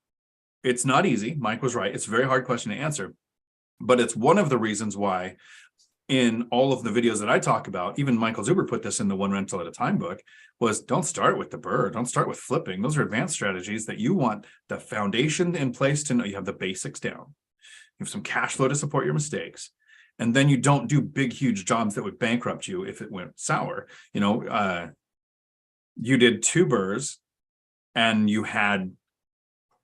it's not easy. Mike was right. It's a very hard question to answer, but it's one of the reasons why in all of the videos that I talk about, even Michael Zuber put this in the One Rental at a Time book, was don't start with the BRRRR, don't start with flipping. Those are advanced strategies that you want the foundation in place to know you have the basics down. You have some cash flow to support your mistakes. And then you don't do big, huge jobs that would bankrupt you if it went sour. You did 2 BRRRRs and you had,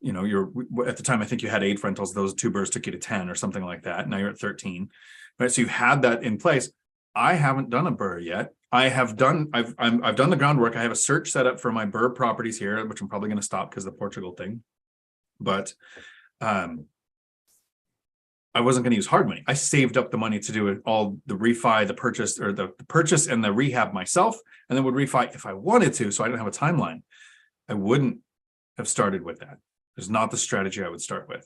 at the time, I think you had 8 rentals. Those 2 BRRRRs took you to 10 or something like that. Now you're at 13. Right, so you've had that in place. I haven't done a BRRRR yet. I've done the groundwork. I have a search set up for my BRRRR properties here, which I'm probably going to stop because of the Portugal thing. But I wasn't going to use hard money. I saved up the money to do it all, the refi, the purchase, or the purchase and the rehab myself, and then would refi if I wanted to. So I didn't have a timeline. I wouldn't have started with that. It's not the strategy I would start with.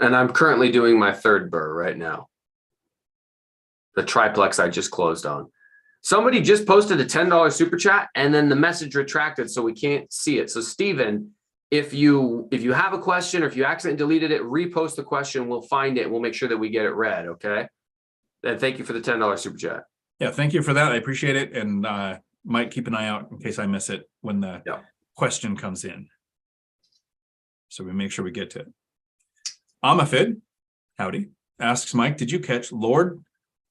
And I'm currently doing my 3rd BRRRR right now. The triplex I just closed on. Somebody just posted a $10 super chat and then the message retracted, so we can't see it. So Stephan, if you have a question or if you accidentally deleted it, repost the question. We'll find it and we'll make sure that we get it read. Okay. And thank you for the $10 super chat. Yeah, thank you for that. I appreciate it. And might keep an eye out in case I miss it when the question comes in. So we make sure we get to it. Amafid, howdy, asks Mike, did you catch Lord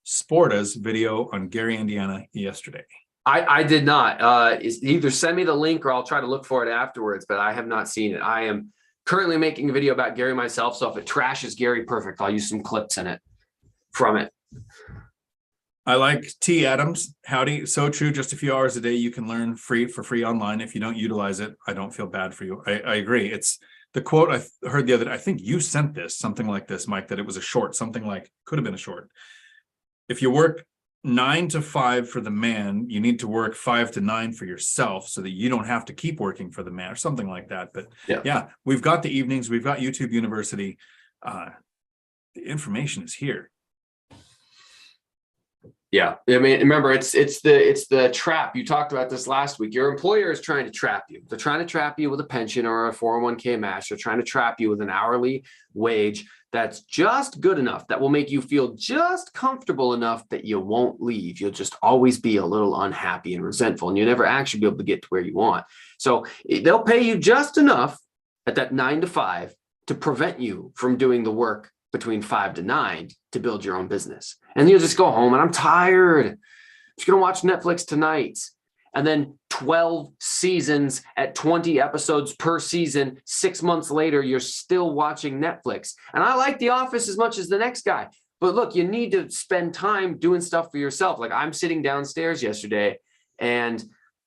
Sporta's video on Gary, Indiana yesterday? I did not. Either send me the link or I'll try to look for it afterwards, but I have not seen it. I am currently making a video about Gary myself, so if it trashes Gary, perfect. I'll use some clips in it from it. I like T. Adams, howdy, so true. Just a few hours a day you can learn for free online. If you don't utilize it, I don't feel bad for you. I agree. It's the quote I heard the other day. I think you sent this, something like this, Mike, that it was a short, something like, could have been a short. If you work 9 to 5 for the man, you need to work 5 to 9 for yourself so that you don't have to keep working for the man or something like that. But yeah, we've got the evenings, we've got YouTube University. The information is here. Yeah. I mean, remember, it's the trap. You talked about this last week. Your employer is trying to trap you. They're trying to trap you with a pension or a 401k match. They're trying to trap you with an hourly wage that's just good enough, that will make you feel just comfortable enough that you won't leave. You'll just always be a little unhappy and resentful, and you'll never actually be able to get to where you want. So they'll pay you just enough at that 9 to 5 to prevent you from doing the work between 5 to 9 to build your own business. And you'll just go home and I'm tired. I'm just going to watch Netflix tonight. And then 12 seasons at 20 episodes per season, 6 months later, you're still watching Netflix. And I like The Office as much as the next guy. But look, you need to spend time doing stuff for yourself. Like I'm sitting downstairs yesterday, and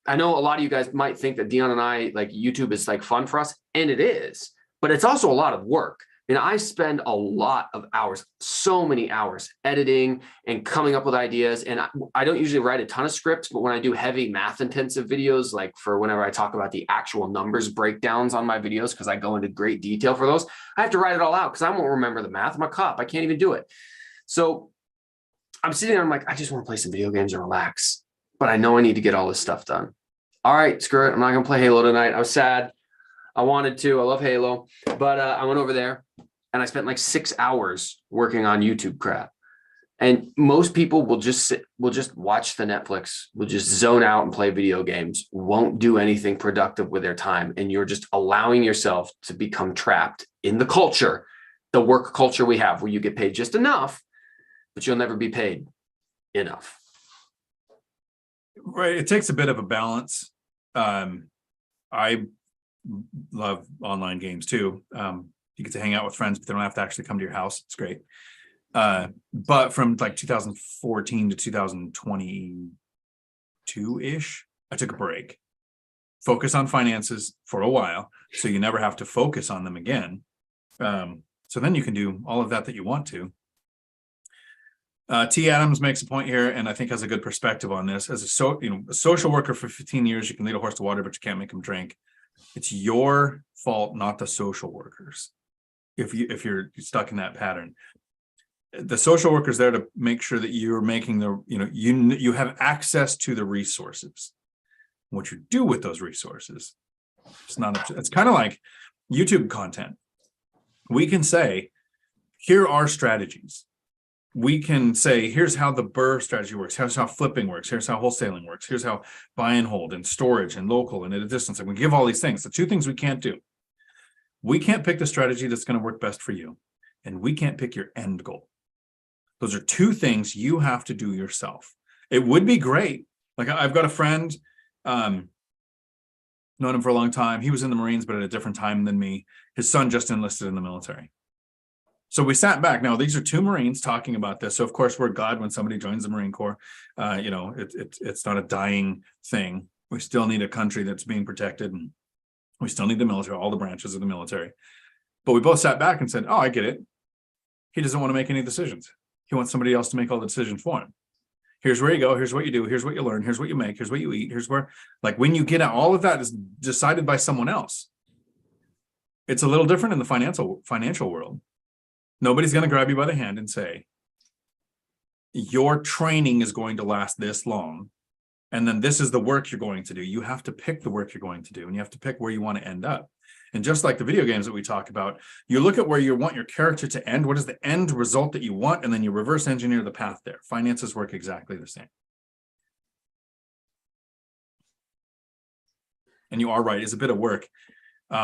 I know a lot of you guys might think that Dion and I, like YouTube is like fun for us. And it is, but it's also a lot of work. And I spend a lot of hours, so many hours editing and coming up with ideas. And I don't usually write a ton of scripts, but when I do heavy math intensive videos, like for whenever I talk about the actual numbers breakdowns on my videos, because I go into great detail for those, I have to write it all out because I won't remember the math. I'm a cop. I can't even do it. So I'm sitting there, I'm like, I just want to play some video games and relax, but I know I need to get all this stuff done. All right, screw it. I'm not going to play Halo tonight. I was sad. I wanted to. I love Halo, but I went over there and I spent like 6 hours working on YouTube crap. And most people will just watch the Netflix, will just zone out and play video games, won't do anything productive with their time. And you're just allowing yourself to become trapped in the culture, the work culture we have, where you get paid just enough, but you'll never be paid enough. Right. It takes a bit of a balance. I love online games too. You get to hang out with friends, but they don't have to actually come to your house. It's great. But from like 2014 to 2022-ish, I took a break. Focus on finances for a while, so you never have to focus on them again. So then you can do all of that you want to. T. Adams makes a point here, and I think has a good perspective on this. As a social worker for 15 years, you can lead a horse to water, but you can't make him drink. It's your fault, not the social workers. If you're stuck in that pattern, the social worker's there to make sure that you're making you have access to the resources. What you do with those resources, it's kind of like YouTube content. We can say, here are strategies. We can say, here's how the BRRRR strategy works. Here's how flipping works. Here's how wholesaling works. Here's how buy and hold and storage and local and at a distance. And we give all these things. The two things we can't do. We can't pick the strategy that's going to work best for you. And we can't pick your end goal. Those are two things you have to do yourself. It would be great. Like I've got a friend, known him for a long time. He was in the Marines, but at a different time than me. His son just enlisted in the military. So we sat back. Now, these are two Marines talking about this. So, of course, we're glad when somebody joins the Marine Corps. It's not a dying thing. We still need a country that's being protected. And we still need the military, all the branches of the military. But we both sat back and said, oh, I get it. He doesn't want to make any decisions. He wants somebody else to make all the decisions for him. Here's where you go. Here's what you do. Here's what you learn. Here's what you make. Here's what you eat. Here's where, like, when you get out, all of that is decided by someone else. It's a little different in the financial world. Nobody's going to grab you by the hand and say, your training is going to last this long. And then this is the work you're going to do. You have to pick the work you're going to do, and you have to pick where you want to end up. And just like the video games that we talk about, you look at where you want your character to end. What is the end result that you want? And then you reverse engineer the path there. Finances work exactly the same. And you are right. It's a bit of work.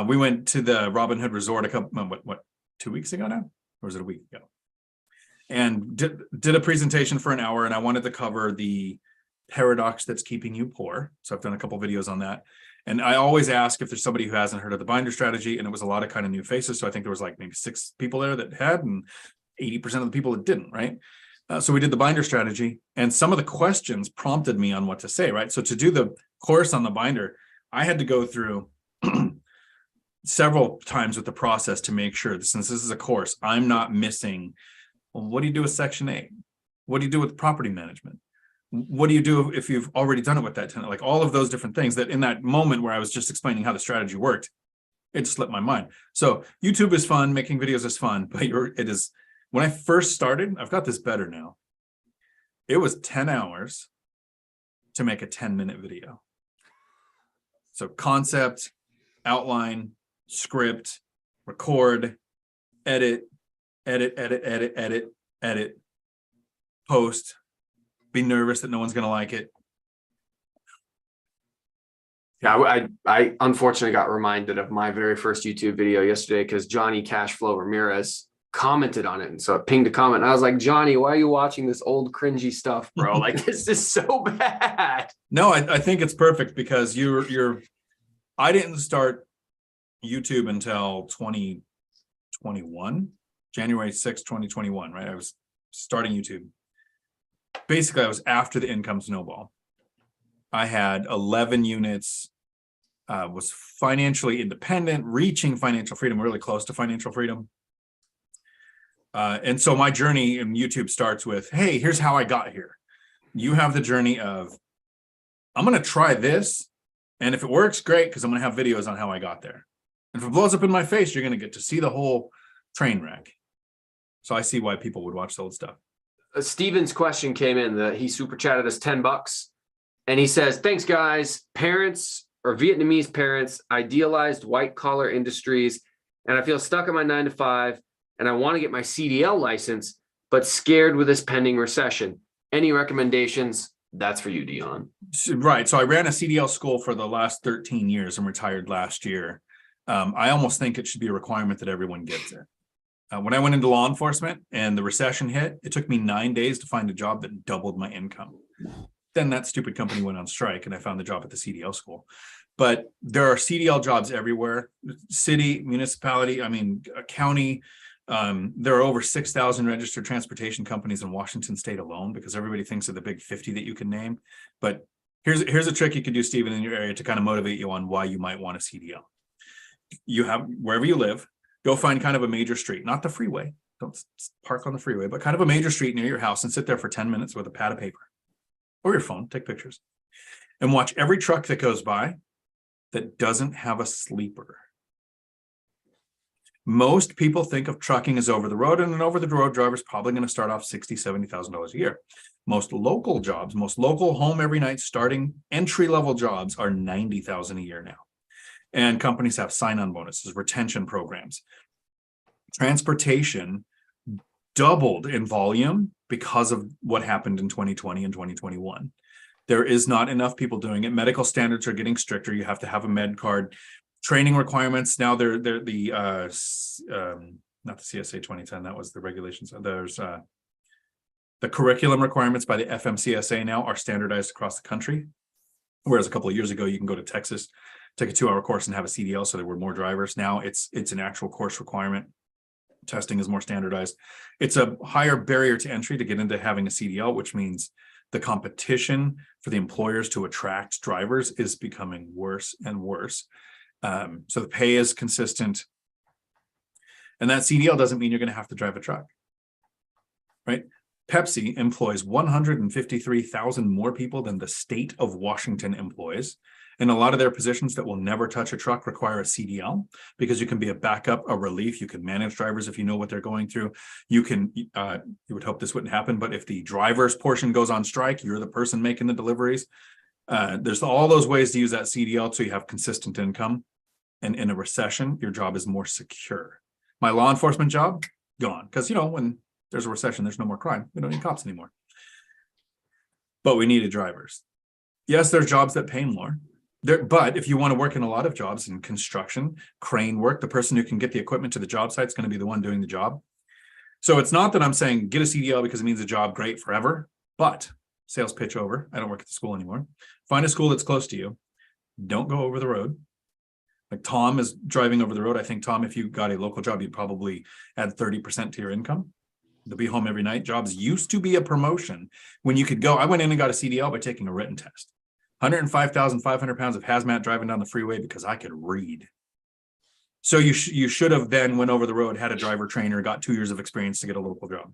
We went to the Robin Hood Resort 2 weeks ago now? Or was it a week ago? And did a presentation for an hour, and I wanted to cover the paradox that's keeping you poor. So I've done a couple videos on that. And I always ask if there's somebody who hasn't heard of the binder strategy, and it was a lot of kind of new faces. So I think there was like maybe 6 people there that had, and 80% of the people that didn't, right? So we did the binder strategy, and some of the questions prompted me on what to say, right? So to do the course on the binder, I had to go through several times with the process to make sure that since this is a course, I'm not missing, well, what do you do with Section 8? What do you do with property management? What do you do if you've already done it with that tenant? Like all of those different things that in that moment where I was just explaining how the strategy worked, it slipped my mind. So YouTube is fun, making videos is fun, but it is, when I first started, I've got this better now. It was 10 hours to make a 10-minute video. So concept, outline, script, record, edit, post, be nervous that no one's going to like it. Yeah, I unfortunately got reminded of my very first YouTube video yesterday because Johnny Cashflow Ramirez commented on it. And so I pinged a comment. And I was like, Johnny, why are you watching this old cringy stuff, bro? Like, this is so bad. No, I think it's perfect because I didn't start YouTube until 2021, January 6, 2021, right? I was starting YouTube. Basically, I was after the income snowball. I had 11 units, was financially independent, reaching financial freedom, really close to financial freedom. And so my journey in YouTube starts with, hey, here's how I got here. You have the journey of, I'm going to try this. And if it works, great, because I'm going to have videos on how I got there. And if it blows up in my face, you're going to get to see the whole train wreck. So I see why people would watch the old stuff. Stephen's question came in that he super chatted us $10. And he says, thanks, guys. Parents or Vietnamese parents idealized white collar industries. And I feel stuck in my 9 to 5. And I want to get my CDL license, but scared with this pending recession. Any recommendations? That's for you, Dion. Right. So I ran a CDL school for the last 13 years and retired last year. I almost think it should be a requirement that everyone gets it. When I went into law enforcement and the recession hit, it took me 9 days to find a job that doubled my income. Then that stupid company went on strike and I found the job at the CDL school. But there are CDL jobs everywhere, city, municipality, county. There are over 6,000 registered transportation companies in Washington state alone, because everybody thinks of the big 50 that you can name. But here's a trick you can do, Stephen, in your area to kind of motivate you on why you might want a CDL. You have, wherever you live, go find kind of a major street, not the freeway. Don't park on the freeway, but kind of a major street near your house and sit there for 10 minutes with a pad of paper or your phone, take pictures, and watch every truck that goes by that doesn't have a sleeper. Most people think of trucking as over the road, and an over the road driver is probably going to start off $60,000, $70,000 a year. Most local jobs, most local home every night starting entry level jobs are $90,000 a year now. And companies have sign-on bonuses, retention programs. Transportation doubled in volume because of what happened in 2020 and 2021. There is not enough people doing it. Medical standards are getting stricter. You have to have a med card. Training requirements now, they're the not the CSA 2010, that was the regulations. There's the curriculum requirements by the FMCSA now are standardized across the country. Whereas a couple of years ago, you can go to Texas, take a 2-hour course and have a CDL, so there were more drivers. Now it's an actual course requirement. Testing is more standardized. It's a higher barrier to entry to get into having a CDL, which means the competition for the employers to attract drivers is becoming worse and worse. So the pay is consistent. And that CDL doesn't mean you're going to have to drive a truck, right? Pepsi employs 153,000 more people than the state of Washington employs. And a lot of their positions that will never touch a truck require a CDL, because you can be a backup, a relief. You can manage drivers if you know what they're going through. You can, you would hope this wouldn't happen, but if the driver's portion goes on strike, you're the person making the deliveries. There's all those ways to use that CDL so you have consistent income. And in a recession, your job is more secure. My law enforcement job, gone. Because, when there's a recession, there's no more crime. We don't need cops anymore. But we needed drivers. Yes, there's jobs that pay more. But if you want to work in a lot of jobs in construction, crane work, the person who can get the equipment to the job site is going to be the one doing the job. So it's not that I'm saying get a CDL because it means a job great forever, but sales pitch over. I don't work at the school anymore. Find a school that's close to you. Don't go over the road. Like Tom is driving over the road. I think, Tom, if you got a local job, you'd probably add 30% to your income. To be home every night. Jobs used to be a promotion when you could go. I went in and got a CDL by taking a written test. 105,500 pounds of hazmat driving down the freeway because I could read. So you should have then went over the road, had a driver trainer, got 2 years of experience to get a local job.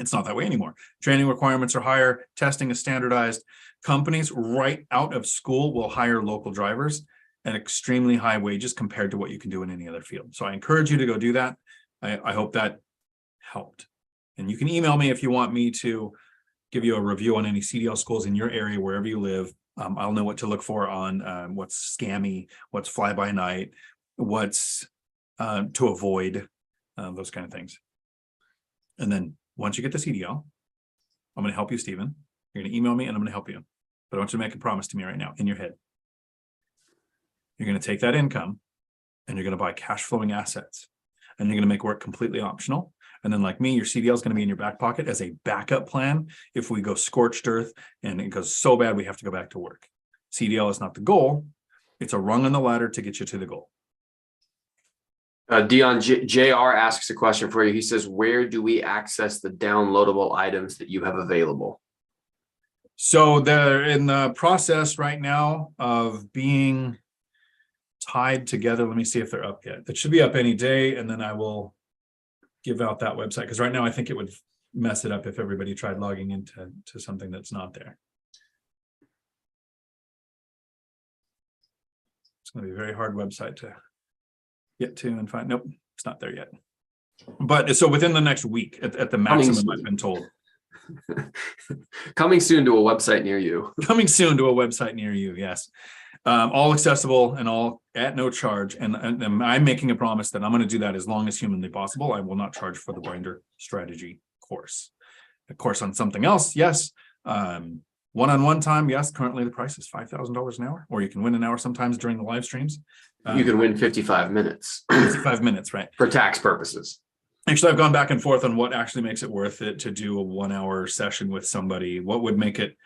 It's not that way anymore. Training requirements are higher. Testing is standardized. Companies right out of school will hire local drivers at extremely high wages compared to what you can do in any other field. So I encourage you to go do that. I hope that helped. And you can email me if you want me to give you a review on any CDL schools in your area, wherever you live. I'll know what to look for on what's scammy, what's fly by night, what's to avoid, those kind of things. And then once you get the CDL, I'm going to help you, Stephen. You're going to email me and I'm going to help you. But I want you to make a promise to me right now in your head. You're going to take that income and you're going to buy cash flowing assets, and you're going to make work completely optional. And then, like me, your CDL is going to be in your back pocket as a backup plan if we go scorched earth and it goes so bad we have to go back to work. CDL is not the goal. It's a rung on the ladder to get you to the goal. Dion, JR asks a question for you. He says, where do we access the downloadable items that you have available? So they're in the process right now of being tied together. Let me see if they're up yet. That should be up any day, and then I will give out that website, because right now I think it would mess it up if everybody tried logging into something that's not there. It's going to be a very hard website to get to and find. Nope, it's not there yet. But so within the next week at the maximum, I've been told. Coming soon to a website near you. Coming soon to a website near you, yes. All accessible and all at no charge. And I'm making a promise that I'm going to do that as long as humanly possible. I will not charge for the binder strategy course. A course on something else, yes. One-on-one time, yes. Currently, the price is $5,000 an hour, or you can win an hour sometimes during the live streams. You can win 55 minutes. 55 minutes, right? For tax purposes. Actually, I've gone back and forth on what actually makes it worth it to do a 1 hour session with somebody. What would make it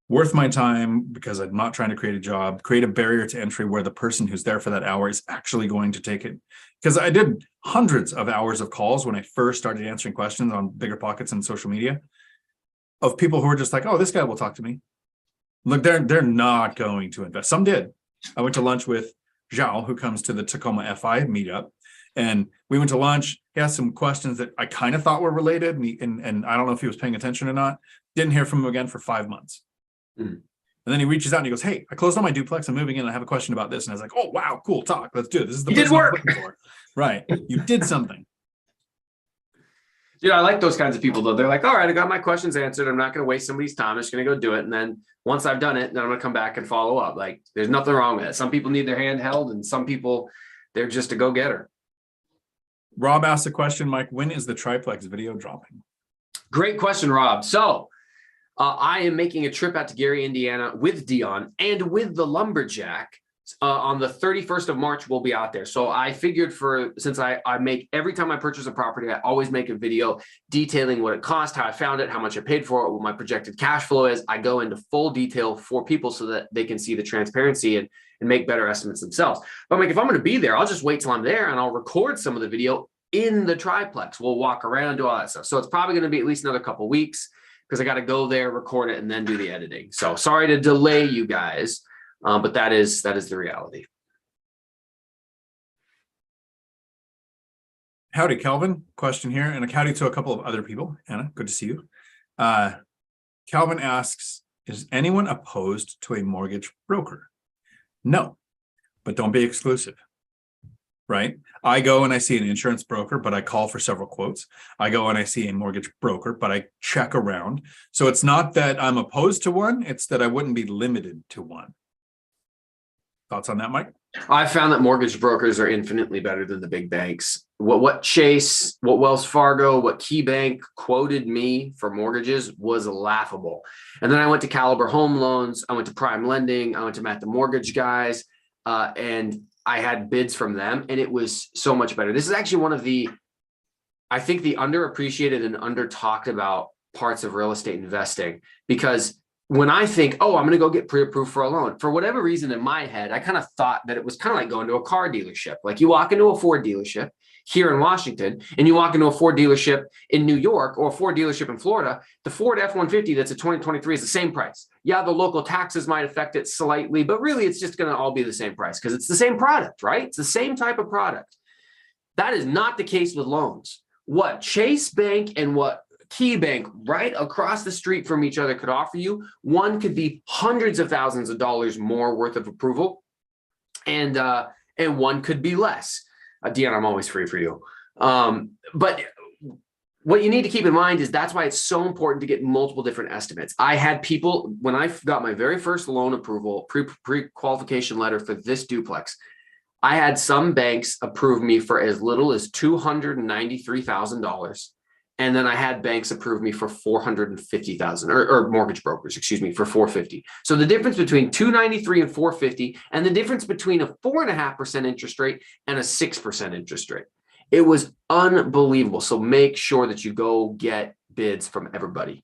worth my time, because I'm not trying to create a job, create a barrier to entry where the person who's there for that hour is actually going to take it. Because I did hundreds of hours of calls when I first started answering questions on BiggerPockets and social media of people who were just like, oh, this guy will talk to me. Look, they're not going to invest. Some did. I went to lunch with Zhao, who comes to the Tacoma FI meetup. And we went to lunch. He asked some questions that I kind of thought were related. And I don't know if he was paying attention or not. Didn't hear from him again for 5 months. And then he reaches out and he goes, hey, I closed on my duplex. I'm moving in. I have a question about this. And I was like, oh, wow, cool. Talk. Let's do it. This is the You did person I'm work. looking for. Right. You did something. I like those kinds of people, though. They're like, all right, I got my questions answered. I'm not going to waste somebody's time. I'm just going to go do it. And then once I've done it, then I'm going to come back and follow up. Like, there's nothing wrong with it. Some people need their hand held, and some people, they're just a go-getter. Rob asked a question, Mike, when is the triplex video dropping? Great question, Rob. So I am making a trip out to Gary, Indiana with Dion and with the Lumberjack. On the 31st of March, we'll be out there. So I figured since I make, every time I purchase a property, I always make a video detailing what it cost, how I found it, how much I paid for it, what my projected cash flow is. I go into full detail for people so that they can see the transparency and make better estimates themselves. But I'm like, if I'm going to be there, I'll just wait till I'm there and I'll record some of the video in the triplex. We'll walk around, do all that stuff. So it's probably going to be at least another couple of weeks because I got to go there, record it, and then do the editing. So sorry to delay you guys. But that is the reality. Howdy, Calvin. Question here, and a howdy to a couple of other people. Anna, good to see you. Calvin asks, is anyone opposed to a mortgage broker? No, but don't be exclusive, right? I go and I see an insurance broker, but I call for several quotes. I go and I see a mortgage broker, but I check around. So it's not that I'm opposed to one, it's that I wouldn't be limited to one. Thoughts on that, Mike? I found that mortgage brokers are infinitely better than the big banks. What Chase, what Wells Fargo, what KeyBank quoted me for mortgages was laughable. And then I went to Caliber Home Loans, I went to Prime Lending, I went to Matt the Mortgage Guys, and I had bids from them, and it was so much better. This is actually one of the, I think, the underappreciated and under talked about parts of real estate investing, because when I think, oh, I'm going to go get pre-approved for a loan, for whatever reason in my head, I kind of thought that it was kind of like going to a car dealership. Like you walk into a Ford dealership here in Washington, and you walk into a Ford dealership in New York or a Ford dealership in Florida, the Ford F-150 that's a 2023 is the same price. Yeah, the local taxes might affect it slightly, but really it's just going to all be the same price because it's the same product, right? It's the same type of product. That is not the case with loans. What Chase Bank and what KeyBank right across the street from each other could offer you, one could be hundreds of thousands of dollars more worth of approval, and one could be less. Dion, I'm always free for you. But what you need to keep in mind is that's why it's so important to get multiple different estimates. I had people, when I got my very first loan approval, pre-qualification letter for this duplex, I had some banks approve me for as little as $293,000. And then I had banks approve me for $450,000, or mortgage brokers, excuse me, for $450,000. So the difference between $293,000 and $450,000, and the difference between a 4.5% interest rate and a 6% interest rate, it was unbelievable. So make sure that you go get bids from everybody.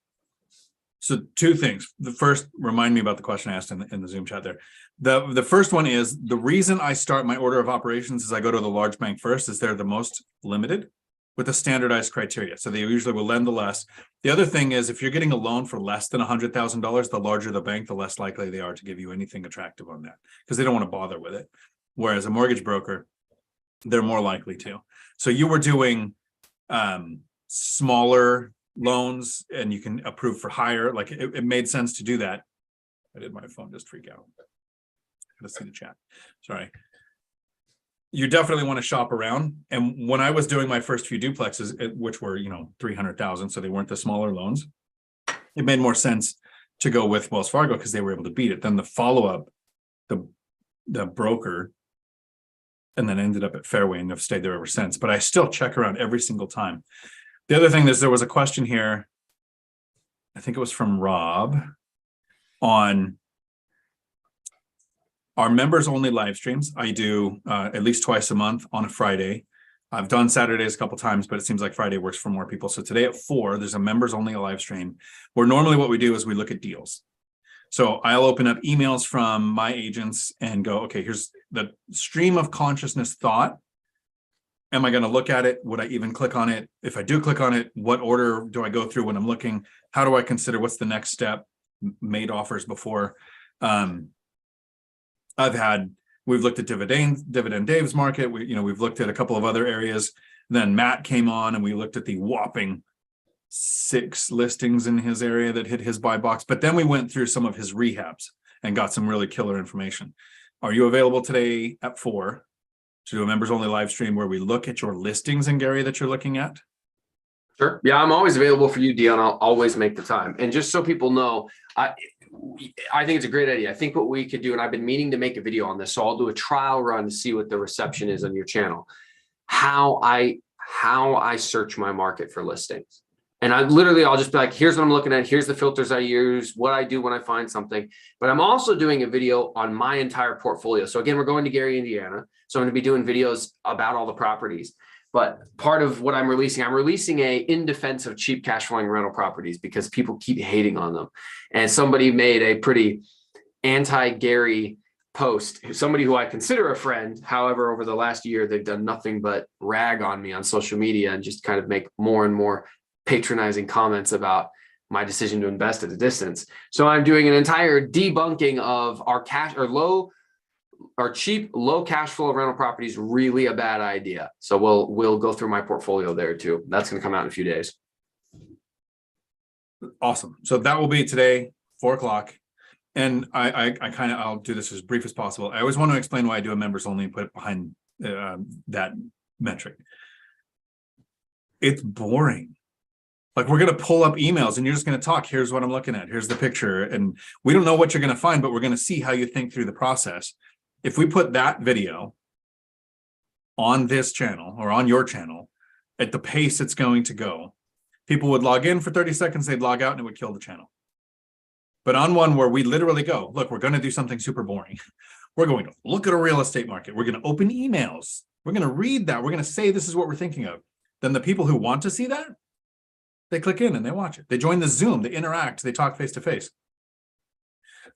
So two things. The first, remind me about the question I asked in the Zoom chat there. The first one is, the reason I start my order of operations is I go to the large bank first, is they're the most limited with a standardized criteria. So they usually will lend the less. The other thing is, if you're getting a loan for less than $100,000, the larger the bank, the less likely they are to give you anything attractive on that, because they don't want to bother with it. Whereas a mortgage broker, they're more likely to. So you were doing smaller loans and you can approve for higher, like it made sense to do that. I did my phone just freak out. Let's see the chat. Sorry. You definitely want to shop around. And when I was doing my first few duplexes, which were, 300,000, so they weren't the smaller loans, it made more sense to go with Wells Fargo because they were able to beat it. Then the follow-up, the broker, and then ended up at Fairway and have stayed there ever since. But I still check around every single time. The other thing is there was a question here, I think it was from Rob, on our members only live streams. I do at least twice a month on a Friday. I've done Saturdays a couple times, but it seems like Friday works for more people. So today at 4, there's a members only live stream where normally what we do is we look at deals. So I'll open up emails from my agents and go, okay, here's the stream of consciousness thought. Am I going to look at it? Would I even click on it? If I do click on it, what order do I go through when I'm looking? How do I consider what's the next step? Made offers before. We've looked at Dividend Dave's market. We've looked at a couple of other areas. Then Matt came on and we looked at the whopping 6 listings in his area that hit his buy box. But then we went through some of his rehabs and got some really killer information. Are you available today at 4 to do a members only live stream where we look at your listings in Gary that you're looking at? Sure. Yeah, I'm always available for you, Dion. I'll always make the time. And just so people know, I think it's a great idea. I think what we could do, and I've been meaning to make a video on this, so I'll do a trial run to see what the reception is on your channel, how I search my market for listings. And I'll just be like, here's what I'm looking at. Here's the filters I use, what I do when I find something. But I'm also doing a video on my entire portfolio. So again, we're going to Gary, Indiana. So I'm going to be doing videos about all the properties. But part of what I'm releasing a in defense of cheap cash flowing rental properties because people keep hating on them. And somebody made a pretty anti-Gary post, somebody who I consider a friend. However, over the last year, they've done nothing but rag on me on social media and just kind of make more and more patronizing comments about my decision to invest at a distance. So I'm doing an entire debunking of our cheap, low cash flow rental properties, really a bad idea. So we'll go through my portfolio there too. That's going to come out in a few days. Awesome. So that will be today, 4 o'clock. And I'll do this as brief as possible. I always want to explain why I do a members only and put it behind that metric. It's boring. Like, we're going to pull up emails and you're just going to talk. Here's what I'm looking at. Here's the picture. And we don't know what you're going to find, but we're going to see how you think through the process. If we put that video on this channel or on your channel at the pace it's going to go, people would log in for 30 seconds, they'd log out, and it would kill the channel. But on one where we literally go, look, we're going to do something super boring. We're going to look at a real estate market. We're going to open emails. We're going to read that. We're going to say this is what we're thinking of. Then the people who want to see that, they click in and they watch it. They join the Zoom, they interact, they talk face to face.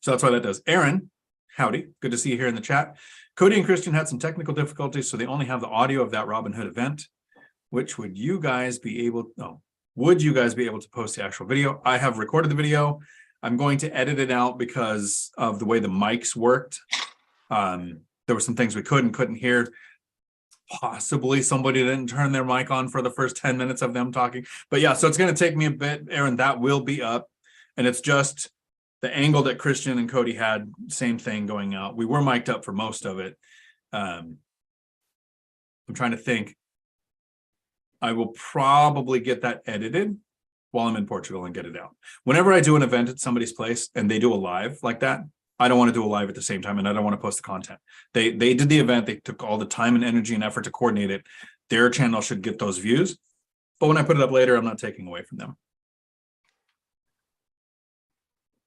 So that's why that does. Aaron, howdy. Good to see you here in the chat. Cody and Christian had some technical difficulties, so they only have the audio of that Robinhood event. Would you guys be able to post the actual video? I have recorded the video. I'm going to edit it out because of the way the mics worked. There were some things we couldn't hear. Possibly somebody didn't turn their mic on for the first 10 minutes of them talking. But yeah, so it's going to take me a bit, Aaron. That will be up. And it's just the angle that Christian and Cody had, same thing going out. We were mic'd up for most of it. I'm trying to think. I will probably get that edited while I'm in Portugal and get it out. Whenever I do an event at somebody's place and they do a live like that, I don't want to do a live at the same time, and I don't want to post the content. They did the event. They took all the time and energy and effort to coordinate it. Their channel should get those views. But when I put it up later, I'm not taking away from them.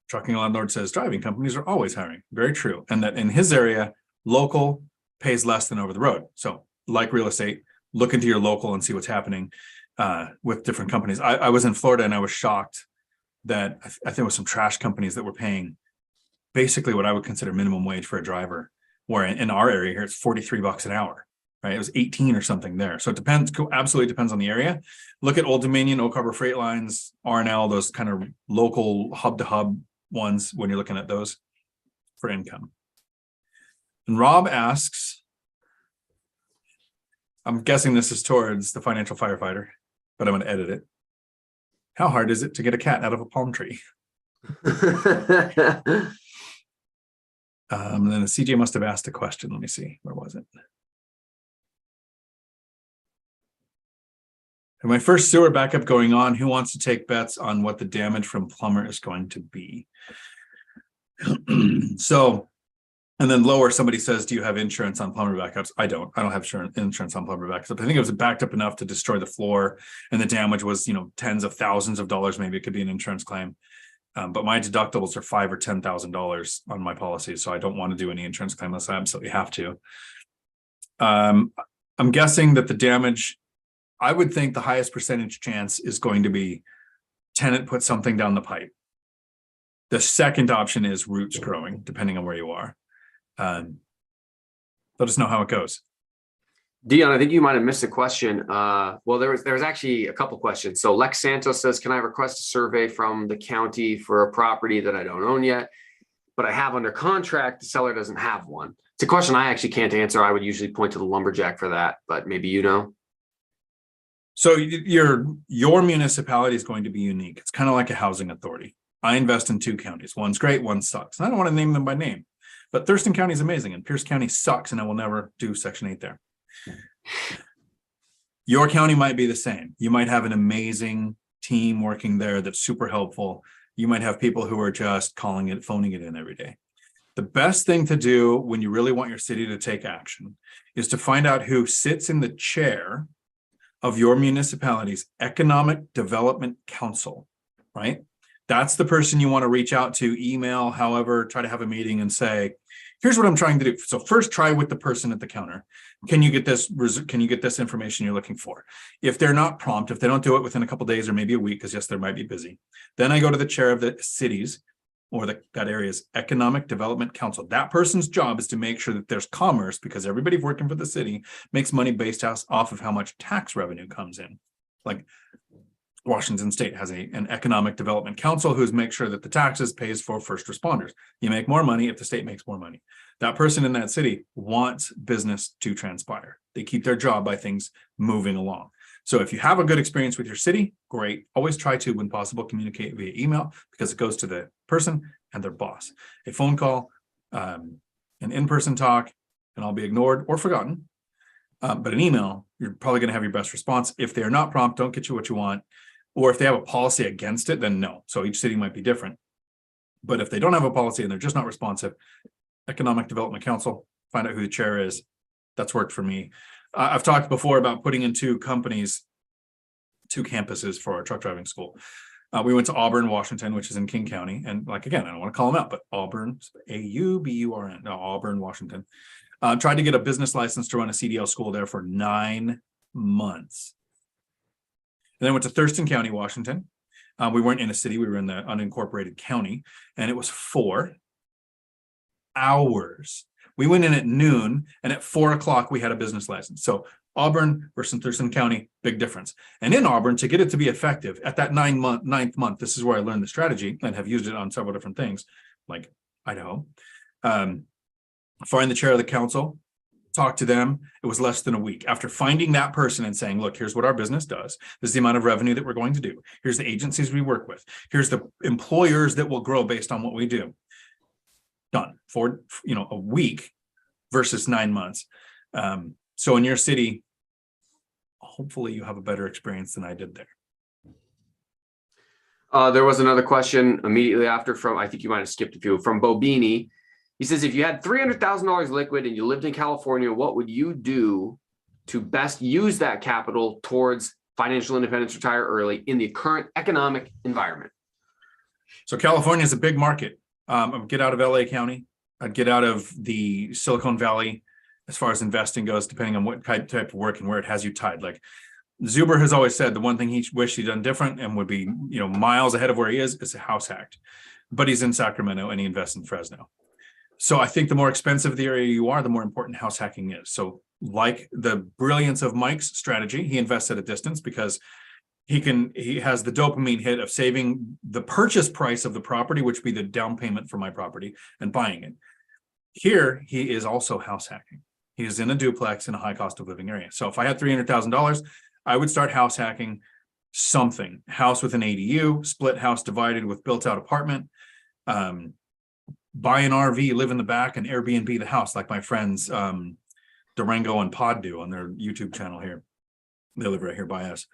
Trucking Landlord says driving companies are always hiring. Very true. And that in his area, local pays less than over the road. So like real estate, look into your local and see what's happening with different companies. I was in Florida and I was shocked that I think there was some trash companies that were paying basically what I would consider minimum wage for a driver, where in our area here, it's $43 an hour, right? It was 18 or something there. So it depends, absolutely depends on the area. Look at Old Dominion, Oak Harbor Freight Lines, R&L, those kind of local hub to hub ones when you're looking at those for income. And Rob asks, I'm guessing this is towards the financial firefighter, but I'm going to edit it. How hard is it to get a cat out of a palm tree? And then the CJ must have asked a question. Let me see. Where was it? And my first sewer backup going on. Who wants to take bets on what the damage from plumber is going to be? So And then lower, somebody says, do you have insurance on plumber backups? I don't have insurance on plumber backups. I think it was backed up enough to destroy the floor, and the damage was, tens of thousands of dollars. Maybe it could be an insurance claim. But my deductibles are $5,000 or $10,000 on my policy. So I don't want to do any insurance claim unless I absolutely have to. I'm guessing that the damage, I would think the highest percentage chance is going to be tenant put something down the pipe. The second option is roots growing, depending on where you are. Let us know how it goes. Dion, I think you might have missed a question. Well, there was actually a couple questions. So Lex Santos says, can I request a survey from the county for a property that I don't own yet, but I have under contract? The seller doesn't have one. It's a question I actually can't answer. I would usually point to the Lumberjack for that, but maybe you know. So your municipality is going to be unique. It's kind of like a housing authority. I invest in 2 counties. One's great, one sucks. I don't want to name them by name, but Thurston County is amazing and Pierce County sucks, and I will never do Section 8 there. Your county might be the same. You might have an amazing team working there that's super helpful. You might have people who are just phoning it in every day. The best thing to do when you really want your city to take action is to find out who sits in the chair of your municipality's Economic Development Council, right? That's the person you want to reach out to, email, however, try to have a meeting and say, here's what I'm trying to do. So first, try with the person at the counter. Can you get this information you're looking for? If they're not prompt, if they don't do it within a couple of days or maybe a week, because yes, they might be busy, then I go to the chair of the city's or that area's Economic Development Council. That person's job is to make sure that there's commerce, because everybody working for the city makes money based off of how much tax revenue comes in. Like Washington State has an Economic Development Council who's make sure that the taxes pays for first responders. You make more money if the state makes more money. That person in that city wants business to transpire. They keep their job by things moving along. So if you have a good experience with your city, great. Always try to, when possible, communicate via email, because it goes to the person and their boss. A phone call, an in-person talk can all be ignored or forgotten. But an email, you're probably going to have your best response. If they are not prompt, don't get you what you want. Or if they have a policy against it, then no. So each city might be different. But if they don't have a policy and they're just not responsive, Economic Development Council, find out who the chair is. That's worked for me. I've talked before about putting in 2 campuses for our truck driving school. We went to Auburn, Washington, which is in King County. And like, again, I don't want to call them out, but Auburn, Auburn, no, Auburn, Washington. Tried to get a business license to run a CDL school there for 9 months. And then went to Thurston County, Washington. We weren't in a city, we were in the unincorporated county, and it was 4 hours. We went in at noon, and at 4 o'clock, we had a business license. So Auburn versus Thurston County, big difference. And in Auburn, to get it to be effective at that ninth month, this is where I learned the strategy and have used it on several different things, like Idaho. Find the chair of the council, talk to them. It was less than a week. After finding that person and saying, look, here's what our business does. This is the amount of revenue that we're going to do. Here's the agencies we work with. Here's the employers that will grow based on what we do. Done for a week versus 9 months. So in your city, hopefully you have a better experience than I did there. There was another question immediately after from, I think you might have skipped a few, from Bobini. He says, if you had $300,000 liquid and you lived in California, what would you do to best use that capital towards financial independence, retire early in the current economic environment? So California is a big market. I'd get out of LA County. I'd get out of the Silicon Valley as far as investing goes, depending on what type of work and where it has you tied. Like Zuber has always said, the one thing he wished he'd done different and would be, miles ahead of where he is a house hacked. But he's in Sacramento and he invests in Fresno. So I think the more expensive the area you are, the more important house hacking is. So like the brilliance of Mike's strategy, he invests at a distance because he has the dopamine hit of saving the purchase price of the property, which would be the down payment for my property, and buying it. Here, he is also house hacking. He is in a duplex in a high cost of living area. So if I had $300,000, I would start house hacking something. House with an ADU, split house divided with built out apartment, buy an RV, live in the back, and Airbnb the house, like my friends Durango and Pod do on their YouTube channel here. They live right here by us.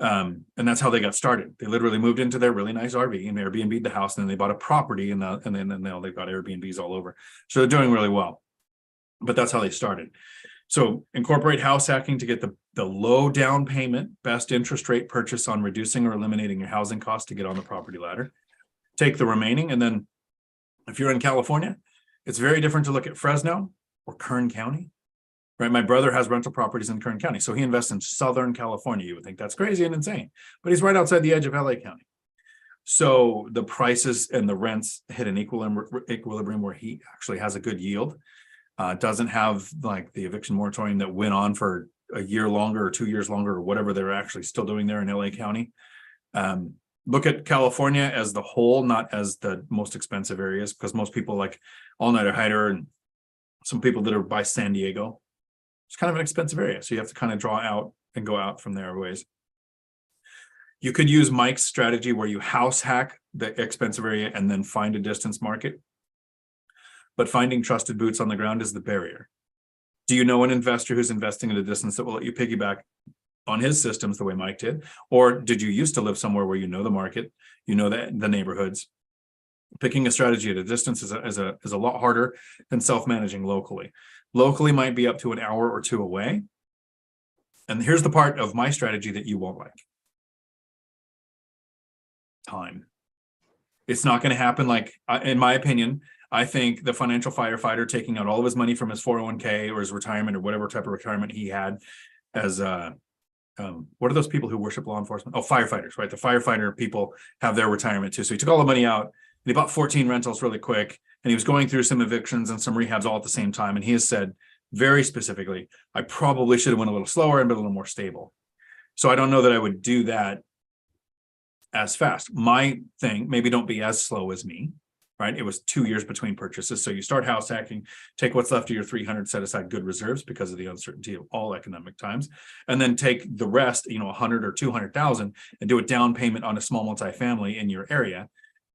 And that's how they got started. They literally moved into their really nice RV and Airbnb'd the house, and then they bought a property, and then now they've got Airbnbs all over. So they're doing really well. But that's how they started. So incorporate house hacking to get the low down payment, best interest rate purchase on reducing or eliminating your housing costs to get on the property ladder. Take the remaining, and then if you're in California, it's very different to look at Fresno or Kern County. Right, my brother has rental properties in Kern County, so he invests in Southern California. You would think that's crazy and insane, but he's right outside the edge of LA County. So the prices and the rents hit an equilibrium where he actually has a good yield. Doesn't have like the eviction moratorium that went on for a year longer or 2 years longer or whatever they're actually still doing there in LA County. Look at California as the whole, not as the most expensive areas, because most people like All Night or Hyder and some people that are by San Diego. It's kind of an expensive area, so you have to kind of draw out and go out from there ways. You could use Mike's strategy where you house hack the expensive area and then find a distance market. But finding trusted boots on the ground is the barrier. Do you know an investor who's investing at a distance that will let you piggyback on his systems the way Mike did? Or did you used to live somewhere where you know the market, you know the neighborhoods? Picking a strategy at a distance is a lot harder than self-managing locally. Locally might be up to an hour or two away. And here's the part of my strategy that you won't like. Time. It's not going to happen like, in my opinion, I think the financial firefighter taking out all of his money from his 401k or his retirement or whatever type of retirement he had as what are those people who worship law enforcement? Oh, firefighters, right? The firefighter people have their retirement too. So he took all the money out and he bought 14 rentals really quick. And he was going through some evictions and some rehabs all at the same time. And he has said very specifically, I probably should have went a little slower and been a little more stable. So I don't know that I would do that as fast. My thing, maybe don't be as slow as me, right? It was 2 years between purchases. So you start house hacking, take what's left of your 300, set aside good reserves because of the uncertainty of all economic times, and then take the rest, 100 or 200,000 and do a down payment on a small multifamily in your area,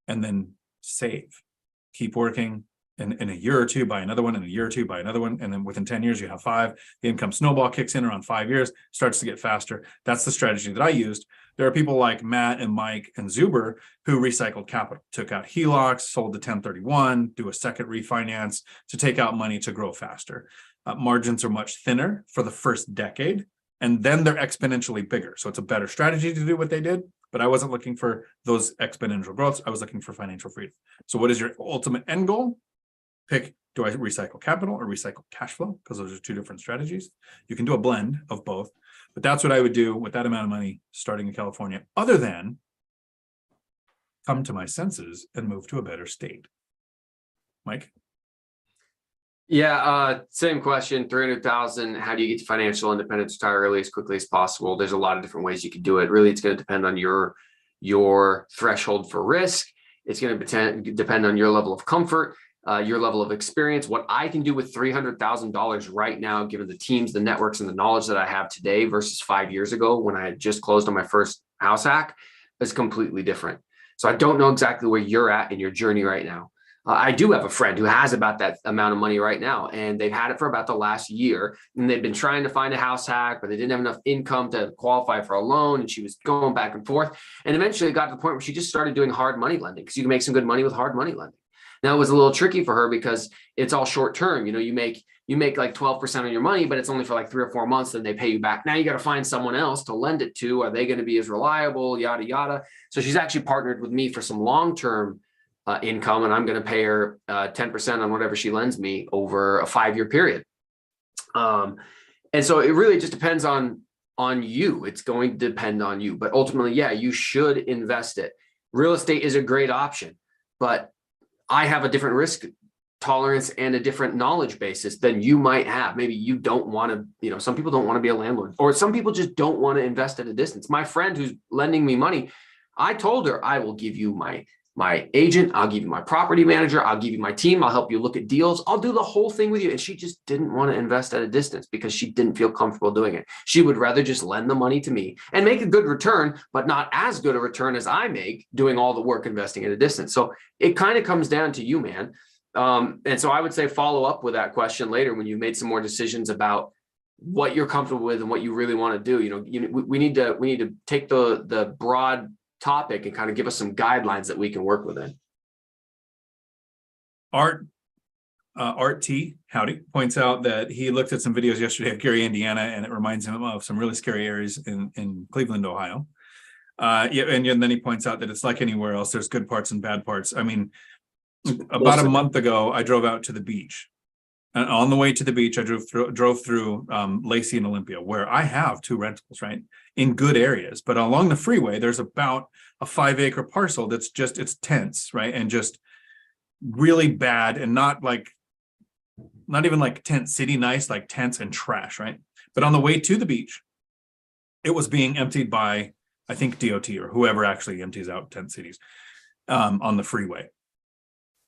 and then save. Keep working, and in a year or two buy another one, in a year or two buy another one, and then within 10 years you have 5. The income snowball kicks in around 5 years, starts to get faster. That's the strategy that I used. There are people like Matt and Mike and Zuber who recycled capital, took out HELOCs, sold to 1031, do a second refinance to take out money to grow faster. Margins are much thinner for the first decade, and then they're exponentially bigger. So it's a better strategy to do what they did, but I wasn't looking for those exponential growths. I was looking for financial freedom. So what is your ultimate end goal? Pick, do I recycle capital or recycle cash flow? Because those are two different strategies. You can do a blend of both, but that's what I would do with that amount of money starting in California, other than come to my senses and move to a better state. Mike? Yeah, same question. 300,000. How do you get to financial independence, retire early as quickly as possible? There's a lot of different ways you can do it. Really, it's going to depend on your threshold for risk. It's going to depend on your level of comfort, your level of experience. What I can do with $300,000 right now, given the teams, the networks, and the knowledge that I have today versus 5 years ago when I had just closed on my first house hack, is completely different. So I don't know exactly where you're at in your journey right now. I do have a friend who has about that amount of money right now, and they've had it for about the last year, and they've been trying to find a house hack, but they didn't have enough income to qualify for a loan, and she was going back and forth. And eventually it got to the point where she just started doing hard money lending, because you can make some good money with hard money lending. Now, it was a little tricky for her because it's all short term. You make like 12% on your money, but it's only for like 3 or 4 months, then they pay you back. Now you got to find someone else to lend it to. Are they going to be as reliable? Yada, yada. So she's actually partnered with me for some long-term income, and I'm going to pay her 10% on whatever she lends me over a 5-year period. And so it really just depends on you. It's going to depend on you, but ultimately, yeah, you should invest it. Real estate is a great option, but I have a different risk tolerance and a different knowledge basis than you might have. Maybe you don't want to, some people don't want to be a landlord, or some people just don't want to invest at a distance. My friend who's lending me money, I told her, I will give you my agent, I'll give you my property manager, I'll give you my team, I'll help you look at deals, I'll do the whole thing with you. And she just didn't want to invest at a distance because she didn't feel comfortable doing it. She would rather just lend the money to me and make a good return, but not as good a return as I make doing all the work investing at a distance. So it kind of comes down to you, man. And so I would say follow up with that question later when you've made some more decisions about what you're comfortable with and what you really want to do. We need to take the broad topic and kind of give us some guidelines that we can work within. Art T. Howdy points out that he looked at some videos yesterday of Gary, Indiana, and it reminds him of some really scary areas in Cleveland, Ohio. And then he points out that it's like anywhere else. There's good parts and bad parts. I mean, about a month ago, I drove out to the beach. And on the way to the beach, I drove through Lacey and Olympia, where I have 2 rentals, right, in good areas. But along the freeway, there's about a 5-acre parcel that's just, it's tents, right, and just really bad, and not even like tent city nice, like tents and trash, right? But on the way to the beach, it was being emptied by, I think, DOT or whoever actually empties out tent cities on the freeway.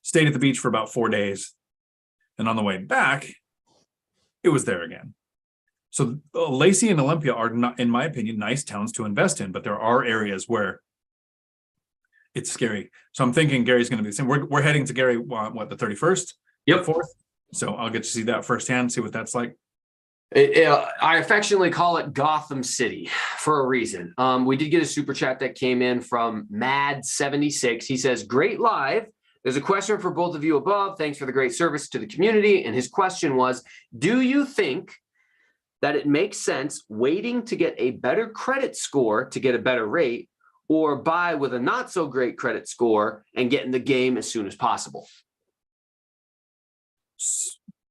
Stayed at the beach for about 4 days. And on the way back, it was there again. So Lacey and Olympia are not, in my opinion, nice towns to invest in, but there are areas where it's scary. So I'm thinking Gary's going to be the same. We're heading to Gary, what, the 31st? Yep. The 4th? So I'll get to see that firsthand, see what that's like. I affectionately call it Gotham City for a reason. We did get a super chat that came in from Mad76. He says, great live. There's a question for both of you above. Thanks for the great service to the community. And his question was, do you think that it makes sense waiting to get a better credit score to get a better rate, or buy with a not so great credit score and get in the game as soon as possible?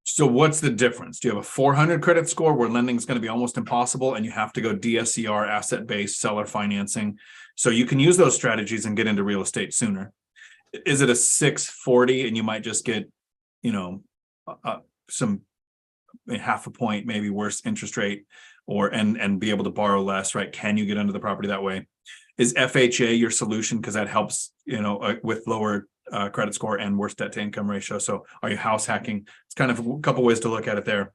So what's the difference? Do you have a 400 credit score where lending is going to be almost impossible and you have to go DSCR, asset-based, seller financing? So you can use those strategies and get into real estate sooner. Is it a 640 and you might just get, some half a point, maybe worse interest rate, or and be able to borrow less, right? Can you get under the property that way? Is FHA your solution? Because that helps, with lower credit score and worse debt to income ratio. So are you house hacking? It's kind of a couple ways to look at it there.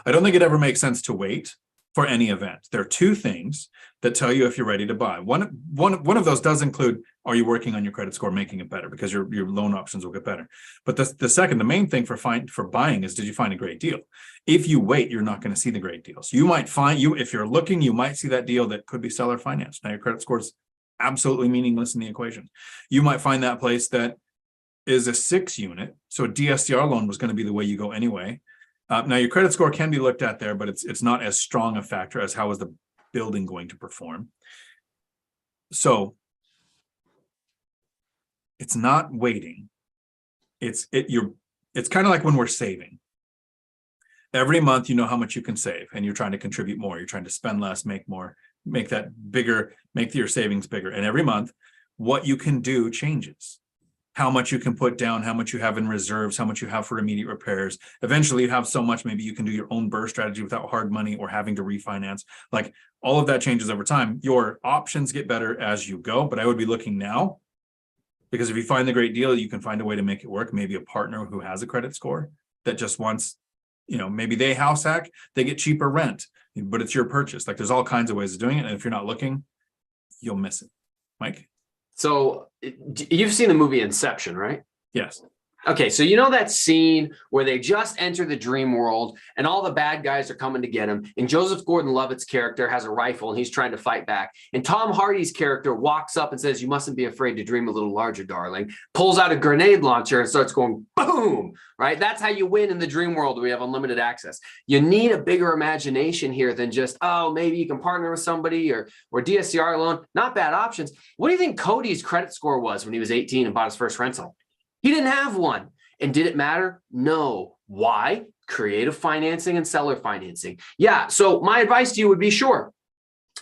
I don't think it ever makes sense to wait for any event. There are 2 things that tell you if you're ready to buy. One of those does include, are you working on your credit score, making it better, because your loan options will get better. But the main thing for buying is, did you find a great deal? If you wait, you're not going to see the great deals. You might if you're looking, you might see that deal that could be seller financed. Now your credit score is absolutely meaningless in the equation. You might find that place that is a 6 unit. So a DSCR loan was going to be the way you go anyway. Now your credit score can be looked at there, but it's not as strong a factor as how is the building going to perform. So it's not waiting. It's kind of like when we're saving. Every month, you know how much you can save, and you're trying to contribute more. You're trying to spend less, make more, make that bigger, make your savings bigger. And every month, what you can do changes. How much you can put down, how much you have in reserves, how much you have for immediate repairs. Eventually you have so much, maybe you can do your own BRRRR strategy without hard money or having to refinance. Like, all of that changes over time. Your options get better as you go, but I would be looking now, because if you find the great deal, you can find a way to make it work. Maybe a partner who has a credit score that just wants, maybe they house hack, they get cheaper rent, but it's your purchase. Like, there's all kinds of ways of doing it. And if you're not looking, you'll miss it. Mike? So you've seen the movie Inception, right? Yes. Okay, so you know that scene where they just enter the dream world and all the bad guys are coming to get him, and Joseph Gordon-Levitt's character has a rifle and he's trying to fight back, and Tom Hardy's character walks up and says, "You mustn't be afraid to dream a little larger, darling," pulls out a grenade launcher and starts going boom, right? That's how you win in the dream world where we have unlimited access. You need a bigger imagination here than just, oh, maybe you can partner with somebody or DSCR loan. Not bad options. What do you think Cody's credit score was when he was 18 and bought his first rental? He didn't have one. And did it matter? No. Why? Creative financing and seller financing. Yeah. So my advice to you would be, sure,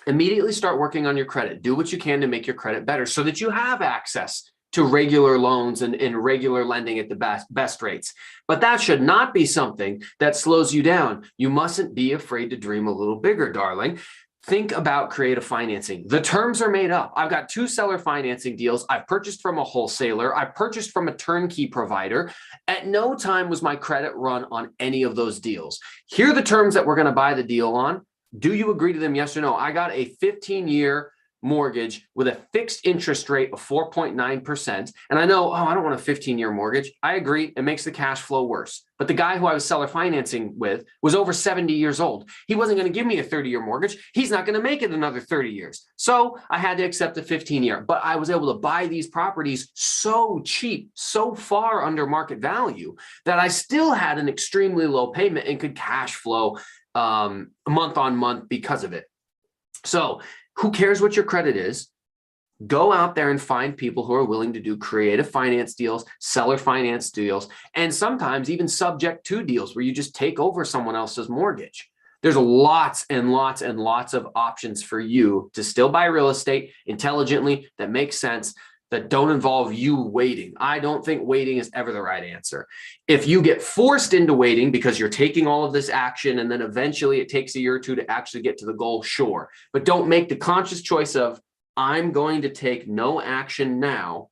immediately start working on your credit. Do what you can to make your credit better so that you have access to regular loans and regular lending at the best rates. But that should not be something that slows you down. You mustn't be afraid to dream a little bigger, darling. Think about creative financing. The terms are made up. I've got 2 seller financing deals. I've purchased from a wholesaler. I've purchased from a turnkey provider. At no time was my credit run on any of those deals. Here are the terms that we're going to buy the deal on. Do you agree to them? Yes or no? I got a 15-year mortgage with a fixed interest rate of 4.9%. And I know, I don't want a 15-year mortgage. I agree. It makes the cash flow worse. But the guy who I was seller financing with was over 70 years old. He wasn't going to give me a 30-year mortgage. He's not going to make it another 30 years. So I had to accept a 15-year. But I was able to buy these properties so cheap, so far under market value, that I still had an extremely low payment and could cash flow month on month because of it. So who cares what your credit is? Go out there and find people who are willing to do creative finance deals, seller finance deals, and sometimes even subject to deals where you just take over someone else's mortgage. There's lots and lots and lots of options for you to still buy real estate intelligently that makes sense, that don't involve you waiting. I don't think waiting is ever the right answer. If you get forced into waiting because you're taking all of this action and then eventually it takes a year or two to actually get to the goal, sure. But don't make the conscious choice of, I'm going to take no action now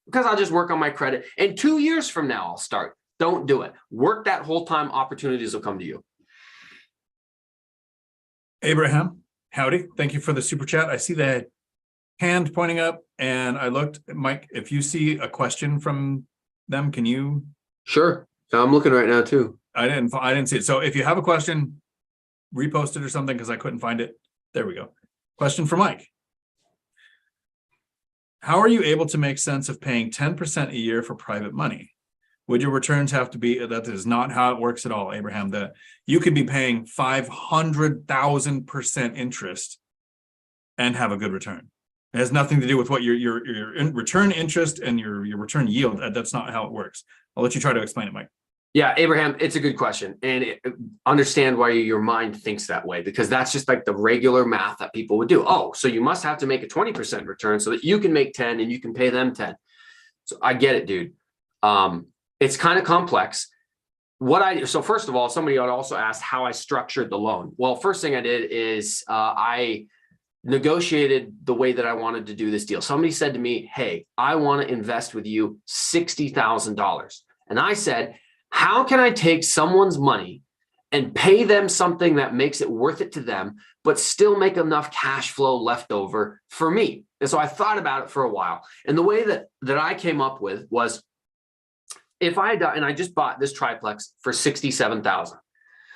because I'll just work on my credit. And 2 years from now, I'll start. Don't do it. Work that whole time. Opportunities will come to you. Abraham, howdy. Thank you for the super chat. I see the hand pointing up and I looked. Mike, if you see a question from them, can you? Sure. I'm looking right now too. I didn't see it. So if you have a question, repost it or something because I couldn't find it. There we go. Question for Mike. How are you able to make sense of paying 10% a year for private money? Would your returns have to be, that is not how it works at all, Abraham, that you could be paying 500,000% interest and have a good return. It has nothing to do with what your return interest and your return yield. That's not how it works. I'll let you try to explain it, Mike. Yeah, Abraham, it's a good question. And understand why your mind thinks that way, because that's just like the regular math that people would do. Oh, so you must have to make a 20% return so that you can make 10 and you can pay them 10. So I get it, dude. It's kind of complex. So first of all, somebody also asked how I structured the loan. Well, first thing I did is I negotiated the way that I wanted to do this deal. Somebody said to me, hey, I want to invest with you $60,000. And I said, how can I take someone's money and pay them something that makes it worth it to them, but still make enough cash flow left over for me? And so I thought about it for a while. And the way that I came up with was, if I and I just bought this triplex for $67,000.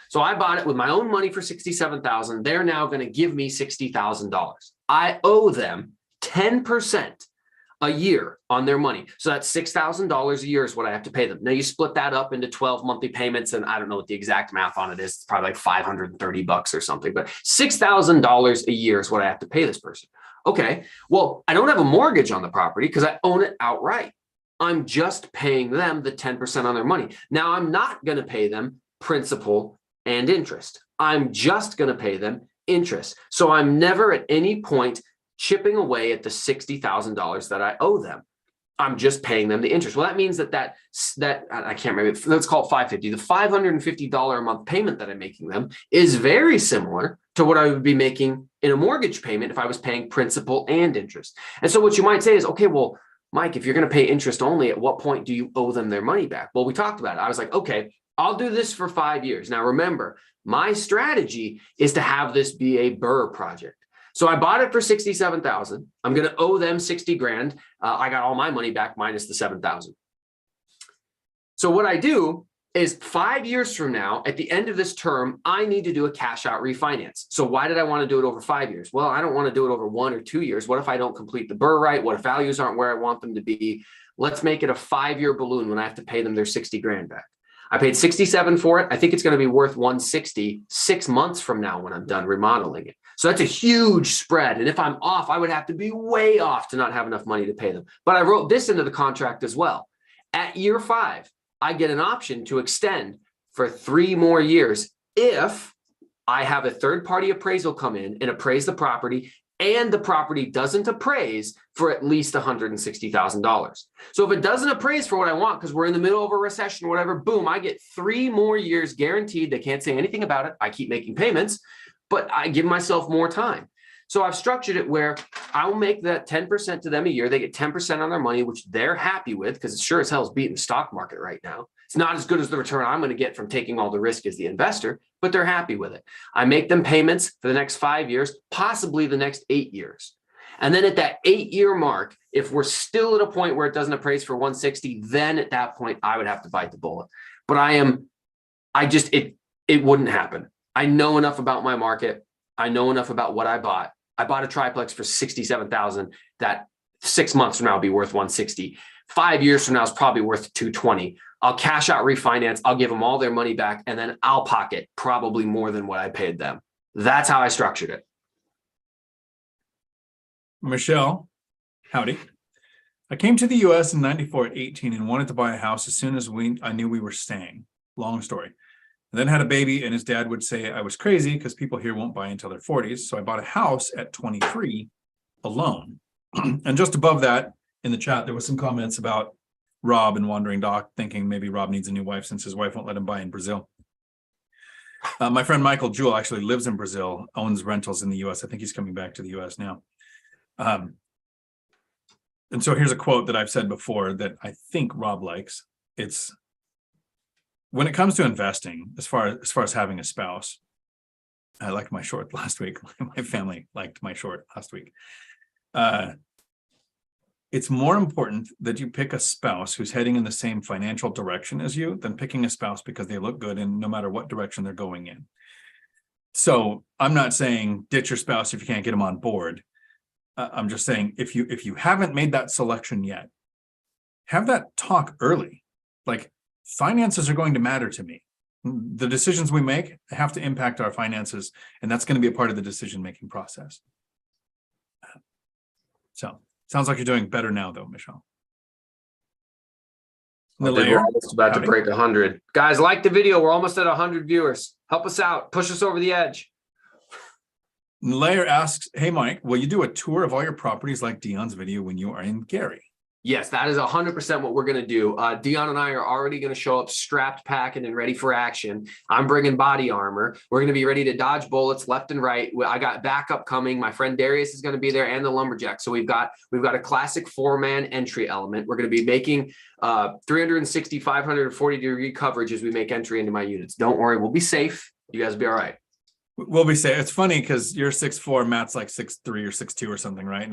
So I bought it with my own money for $67,000. They're now going to give me $60,000. I owe them 10% a year on their money. So that's $6,000 a year is what I have to pay them. Now you split that up into 12 monthly payments, and I don't know what the exact math on it is. It's probably like $530 or something, but $6,000 a year is what I have to pay this person. Okay, well, I don't have a mortgage on the property because I own it outright. I'm just paying them the 10% on their money. Now I'm not going to pay them principal and interest. I'm just going to pay them interest. So I'm never at any point chipping away at the $60,000 that I owe them. I'm just paying them the interest. Well, that means that I can't remember. Let's call it $550. The $550 a month payment that I'm making them is very similar to what I would be making in a mortgage payment if I was paying principal and interest. And so what you might say is, okay, well, Mike, if you're going to pay interest only, at what point do you owe them their money back? Well, we talked about it. I was like, okay, I'll do this for 5 years. Now, remember, my strategy is to have this be a BRRRR project. So I bought it for $67,000. I'm going to owe them 60 grand. I got all my money back minus the 7,000. So what I do is 5 years from now, at the end of this term, I need to do a cash out refinance. So why did I want to do it over 5 years? Well, I don't want to do it over 1 or 2 years. What if I don't complete the BRRRR right? What if values aren't where I want them to be? Let's make it a 5-year balloon when I have to pay them their 60 grand back. I paid 67 for it. I think it's going to be worth 160 6 months from now when I'm done remodeling it. So that's a huge spread. And if I'm off, I would have to be way off to not have enough money to pay them. But I wrote this into the contract as well. At year 5, I get an option to extend for 3 more years if I have a third-party appraisal come in and appraise the property, and the property doesn't appraise for at least $160,000. So if it doesn't appraise for what I want, because we're in the middle of a recession or whatever, boom, I get 3 more years guaranteed. They can't say anything about it. I keep making payments, but I give myself more time. So I've structured it where I'll make that 10% to them a year. They get 10% on their money, which they're happy with because it sure as hell is beating the stock market right now. It's not as good as the return I'm going to get from taking all the risk as the investor, but they're happy with it. I make them payments for the next 5 years, possibly the next 8 years. And then at that 8-year mark, if we're still at a point where it doesn't appraise for 160, then at that point, I would have to bite the bullet. But it wouldn't happen. I know enough about my market. I know enough about what I bought. I bought a triplex for $67,000 that 6 months from now will be worth 160. 5 years from now is probably worth 220. I'll cash out refinance. I'll give them all their money back, and then I'll pocket probably more than what I paid them. That's how I structured it. Michelle, howdy. I came to the US in 94 at 18 and wanted to buy a house as soon as I knew we were staying. Long story. And then had a baby, and his dad would say I was crazy because people here won't buy until their 40s. So I bought a house at 23 alone. And just above that in the chat, there was some comments about Rob and Wandering Doc, thinking maybe Rob needs a new wife since his wife won't let him buy in Brazil. My friend Michael Jewell actually lives in Brazil, owns rentals in the US. I think he's coming back to the US now. And so here's a quote that I've said before that I think Rob likes. It's, when it comes to investing, as far as having a spouse, I liked my short last week. My family liked my short last week. It's more important that you pick a spouse who's heading in the same financial direction as you than picking a spouse because they look good in no matter what direction they're going in. So I'm not saying ditch your spouse if you can't get them on board. I'm just saying if you haven't made that selection yet, have that talk early. Like, finances are going to matter to me. The decisions we make have to impact our finances, and that's going to be a part of the decision-making process. So sounds like you're doing better now, though, Michelle. We're almost about to break 100. Guys, like the video. We're almost at 100 viewers. Help us out. Push us over the edge. Layer asks, hey, Mike, will you do a tour of all your properties like Dion's video when you are in Gary? Yes, that is 100% what we're going to do. Dion and I are already going to show up strapped, packing, and ready for action. I'm bringing body armor. We're going to be ready to dodge bullets left and right. I got backup coming. My friend Darius is going to be there, and the Lumberjack. So we've got a classic 4-man entry element. We're going to be making 360, 540-degree coverage as we make entry into my units. Don't worry, we'll be safe. You guys will be all right. We'll be safe. It's funny because you're 6'4", Matt's like 6'3" or 6'2" or something, right?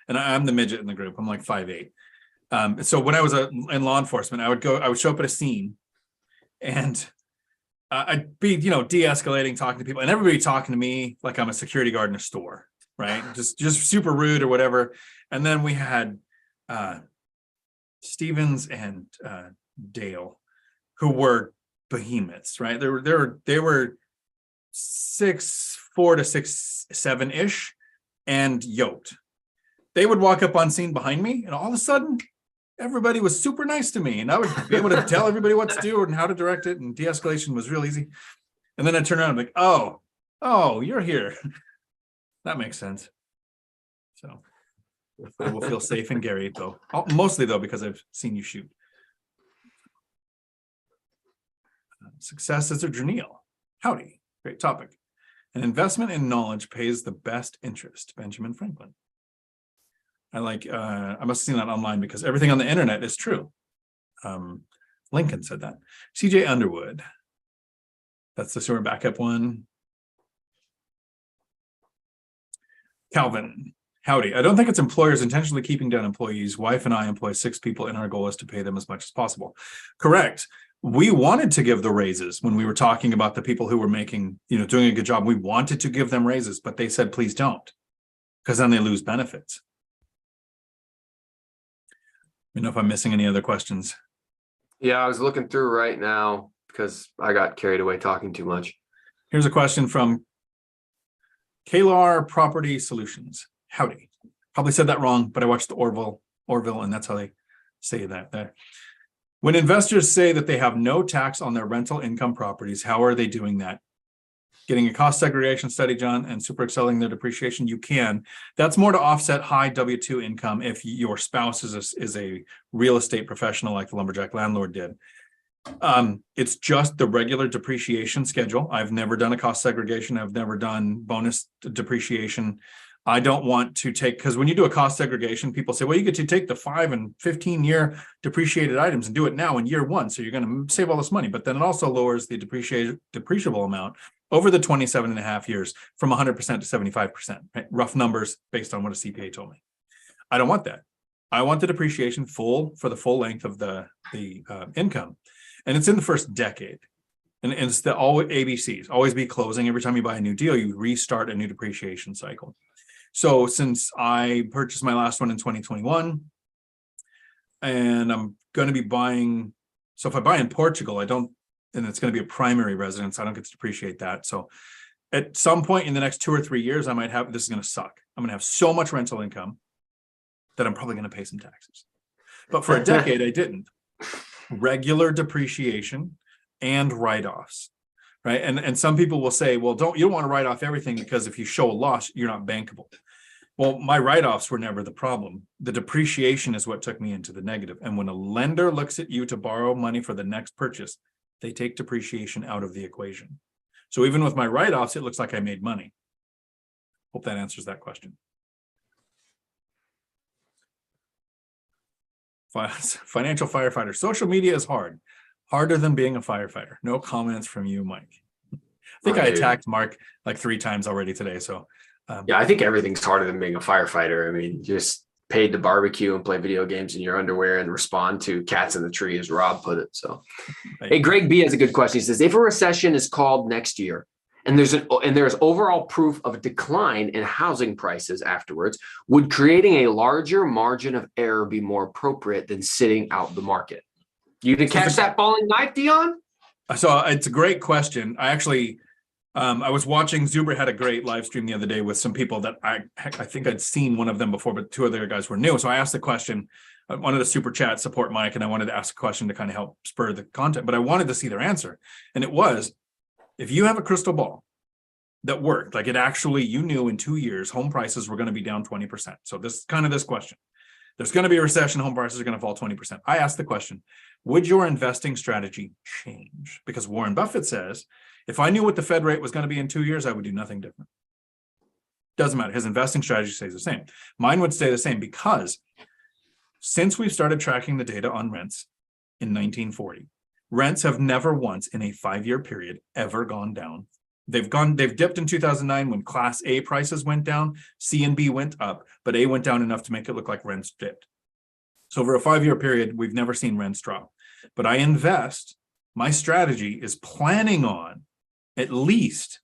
And I'm the midget in the group. I'm like 5'8". So when I was in law enforcement, I would show up at a scene, and I'd be, de-escalating, talking to people, and everybody talking to me like I'm a security guard in a store, right? just super rude or whatever. And then we had Stevens and Dale, who were behemoths, right? They were 6'4" to 6'7" ish, and yoked. They would walk up on scene behind me, and all of a sudden, everybody was super nice to me, and I would be able to tell everybody what to do and how to direct it, and de-escalation was real easy. And then I turn around and I'm like, oh, you're here. That makes sense. So I will feel safe in Gary, though. Mostly, though, because I've seen you shoot. Success as a Janelle. Howdy. Great topic. An investment in knowledge pays the best interest. Benjamin Franklin. I must have seen that online because everything on the internet is true. Lincoln said that. CJ Underwood. That's the sewer backup one. Calvin. Howdy. I don't think it's employers intentionally keeping down employees. Wife and I employ 6 people, and our goal is to pay them as much as possible. Correct. We wanted to give the raises when we were talking about the people who were making, doing a good job. We wanted to give them raises, but they said, please don't, because then they lose benefits. Let me know if I'm missing any other questions. Yeah, I was looking through right now because I got carried away talking too much. Here's a question from Kalar Property Solutions. Howdy. Probably said that wrong, but I watched the Orville, and that's how they say that there. When investors say that they have no tax on their rental income properties, how are they doing that? Getting a cost segregation study, John, and super excelling their depreciation? You can. That's more to offset high W-2 income if your spouse is a real estate professional like the Lumberjack Landlord did. It's just the regular depreciation schedule. I've never done a cost segregation. I've never done bonus depreciation. I don't want to take, because when you do a cost segregation, people say, well, you get to take the 5 and 15-year depreciated items and do it now in year one. So you're going to save all this money. But then it also lowers the depreciable amount over the 27.5 years from 100% to 75%, right? Rough numbers based on what a CPA told me. I don't want that. I want the depreciation full for the full length of the income. And it's in the first decade. And it's the all ABCs, always be closing. Every time you buy a new deal, you restart a new depreciation cycle. So since I purchased my last one in 2021, and I'm going to be buying, so if I buy in Portugal, and it's going to be a primary residence, I don't get to depreciate that. So at some point in the next 2 or 3 years, this is going to suck. I'm going to have so much rental income that I'm probably going to pay some taxes. But for a decade, I didn't. Regular depreciation and write-offs. Right. And some people will say, well, you don't want to write off everything because if you show a loss, you're not bankable. Well, my write-offs were never the problem. The depreciation is what took me into the negative. And when a lender looks at you to borrow money for the next purchase, they take depreciation out of the equation. So even with my write-offs, it looks like I made money. Hope that answers that question. Financial firefighter. Social media is hard. Harder than being a firefighter. No comments from you, Mike. I think I attacked Mark like 3 times already today. So yeah, I think everything's harder than being a firefighter. I mean, just paid to barbecue and play video games in your underwear and respond to cats in the tree, as Rob put it. So, hey, Greg B has a good question. He says, if a recession is called next year and there's overall proof of a decline in housing prices afterwards, would creating a larger margin of error be more appropriate than sitting out the market? You didn't catch that falling knife, Dion? So it's a great question. I actually, I was watching, Zuber had a great live stream the other day with some people that I think I'd seen one of them before, but 2 other guys were new. So I asked the question, I wanted to super chat support Mike, and I wanted to ask a question to kind of help spur the content, but I wanted to see their answer. And it was, if you have a crystal ball that worked, like it actually, you knew in 2 years, home prices were going to be down 20%. So this question, there's going to be a recession, home prices are going to fall 20%. I asked the question, would your investing strategy change? Because Warren Buffett says, if I knew what the Fed rate was going to be in 2 years, I would do nothing different. Doesn't matter. His investing strategy stays the same. Mine would stay the same because since we've started tracking the data on rents in 1940, rents have never once in a 5-year period ever gone down. They've dipped in 2009 when Class A prices went down, C and B went up, but A went down enough to make it look like rents dipped. So over a 5-year period, we've never seen rents drop. But I invest, my strategy is planning on at least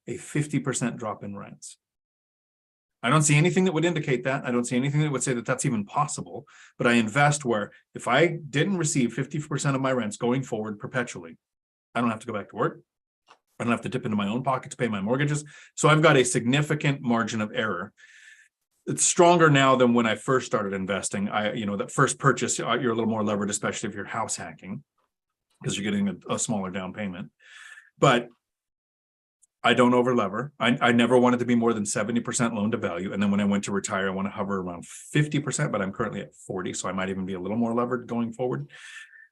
a 50% drop in rents. I don't see anything that would indicate that. I don't see anything that would say that that's even possible. But I invest where if I didn't receive 50% of my rents going forward perpetually, I don't have to go back to work. I don't have to dip into my own pocket to pay my mortgages. So I've got a significant margin of error. It's stronger now than when I first started investing. That first purchase, you're a little more levered, especially if you're house hacking, because you're getting a smaller down payment. But I don't over lever. I never wanted to be more than 70% loan to value. And then when I went to retire, I want to hover around 50%, but I'm currently at 40. So I might even be a little more levered going forward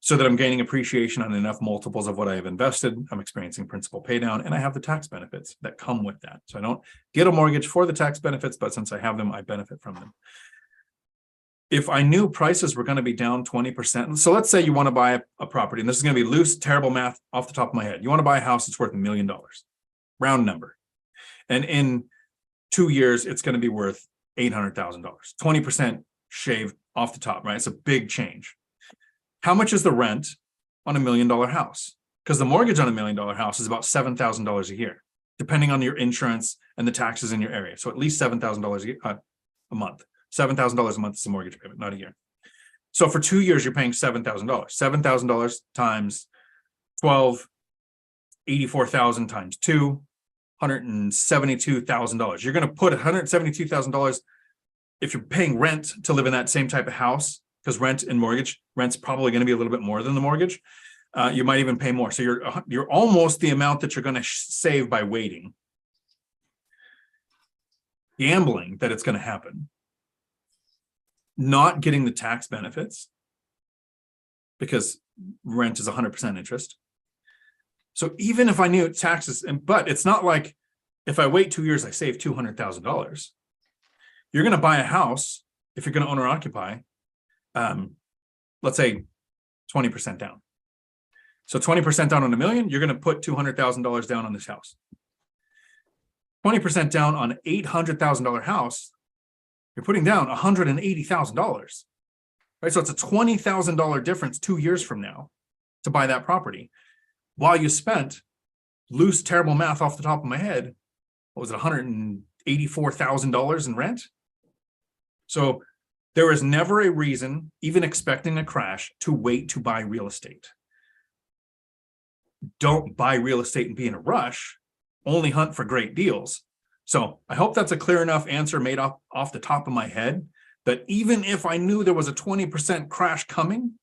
so that I'm gaining appreciation on enough multiples of what I have invested. I'm experiencing principal pay down, and I have the tax benefits that come with that. So I don't get a mortgage for the tax benefits, but since I have them, I benefit from them. If I knew prices were going to be down 20%, so let's say you want to buy a property, and this is going to be loose, terrible math off the top of my head. You want to buy a house that's worth $1 million, round number. And in 2 years, it's going to be worth $800,000, 20% shaved off the top, right? It's a big change. How much is the rent on $1 million house? Because the mortgage on $1 million house is about $7,000 a year, depending on your insurance and the taxes in your area. So at least $7,000 a month. $7,000 a month is a mortgage payment, not a year. So for 2 years, you're paying $7,000. $7,000 times 12, 84,000 times 2, $172,000. You're going to put $172,000 if you're paying rent to live in that same type of house, because rent's probably going to be a little bit more than the mortgage. You might even pay more. So you're almost the amount that you're going to save by waiting. Gambling that it's going to happen. Not getting the tax benefits because rent is 100% interest. So even if I knew taxes, but it's not like if I wait 2 years, I save $200,000. You're going to buy a house if you're going to own or occupy, let's say 20% down. So 20% down on $1 million, you're going to put $200,000 down on this house. 20% down on an $800,000 house, you're putting down $180,000. Right? So it's a $20,000 difference 2 years from now to buy that property. While you spent, loose, terrible math off the top of my head, what was it, $184,000 in rent? So there is never a reason, even expecting a crash, to wait to buy real estate. Don't buy real estate and be in a rush. Only hunt for great deals. So I hope that's a clear enough answer made off the top of my head, that even if I knew there was a 20% crash coming,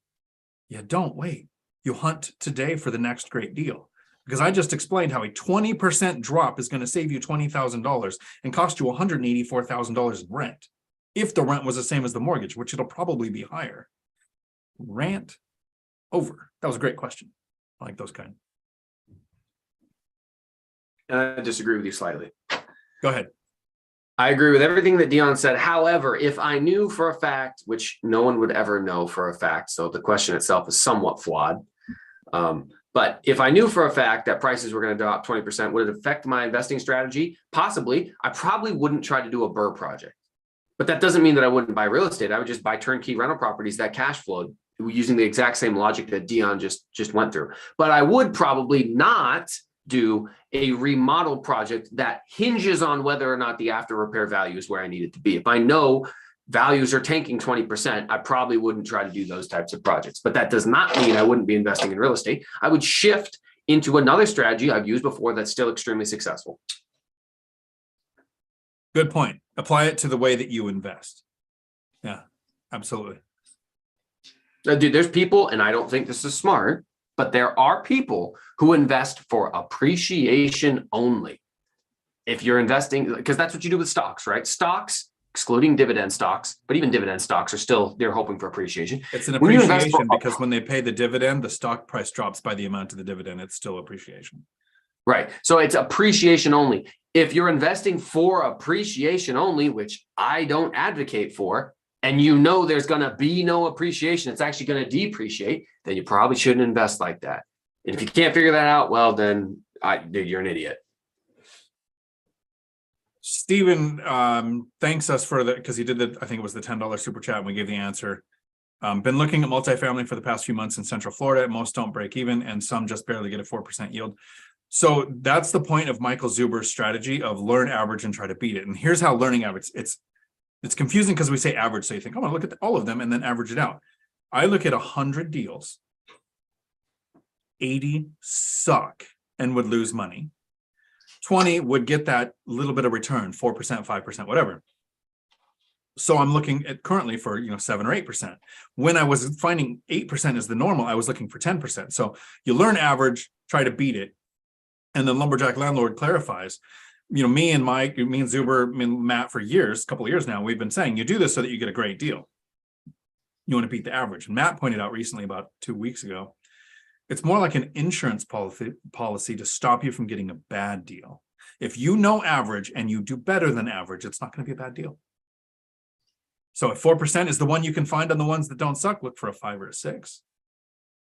you don't wait. You hunt today for the next great deal. Because I just explained how a 20% drop is going to save you $20,000 and cost you $184,000 in rent. If the rent was the same as the mortgage, which it'll probably be higher. Rant over. That was a great question. I like those kind. I disagree with you slightly. Go ahead. I agree with everything that Dion said. However, if I knew for a fact, which no one would ever know for a fact, so the question itself is somewhat flawed. But if I knew for a fact that prices were going to drop 20%, would it affect my investing strategy? Possibly. I probably wouldn't try to do a BRRRR project. But that doesn't mean that I wouldn't buy real estate. I would just buy turnkey rental properties that cash flowed using the exact same logic that Dion just went through. But I would probably not do a remodel project that hinges on whether or not the after repair value is where I need it to be. If I know values are tanking 20%, I probably wouldn't try to do those types of projects. But that does not mean I wouldn't be investing in real estate. I would shift into another strategy I've used before that's still extremely successful. Good point. Apply it to the way that you invest. Yeah, absolutely. Dude, there's people, and I don't think this is smart, but there are people who invest for appreciation only. If you're investing, because that's what you do with stocks, right? Stocks, excluding dividend stocks, but even dividend stocks are still, they're hoping for appreciation. It's an appreciation because when they pay the dividend, the stock price drops by the amount of the dividend. It's still appreciation. Right. So it's appreciation only. If you're investing for appreciation only, which I don't advocate for, and you know there's going to be no appreciation, it's actually going to depreciate, then you probably shouldn't invest like that. And if you can't figure that out, well, then you're an idiot. Stephen thanks us for that because he did I think it was the $10 super chat and we gave the answer. Been looking at multifamily for the past few months in Central Florida. Most don't break even and some just barely get a 4% yield. So that's the point of Michael Zuber's strategy of learn average and try to beat it. And here's how learning average, it's confusing because we say average. So you think, I'm going to look at all of them and then average it out. I look at 100 deals, 80 suck and would lose money. 20 would get that little bit of return, 4%, 5%, whatever. So I'm looking at currently for 7 or 8%. When I was finding 8% is the normal, I was looking for 10%. So you learn average, try to beat it. And then Lumberjack Landlord clarifies, me and Mike, me and Zuber, me and Matt for years, a couple of years now, we've been saying you do this so that you get a great deal. You want to beat the average. And Matt pointed out recently, about 2 weeks ago, it's more like an insurance policy to stop you from getting a bad deal. If you know average and you do better than average, it's not going to be a bad deal. So if 4% is the one you can find on the ones that don't suck, look for a 5 or a 6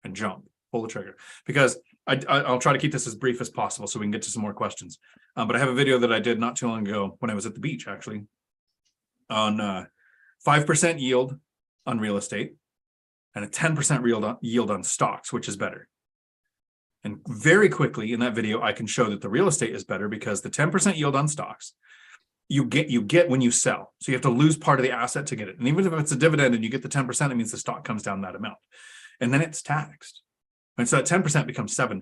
and jump, pull the trigger. Because I'll try to keep this as brief as possible so we can get to some more questions. But I have a video that I did not too long ago when I was at the beach, actually, on 5% yield on real estate and a 10% yield on stocks, which is better. And very quickly in that video, I can show that the real estate is better because the 10% yield on stocks, you get when you sell. So you have to lose part of the asset to get it. And even if it's a dividend and you get the 10%, it means the stock comes down that amount. And then it's taxed. And so that 10% becomes 7%.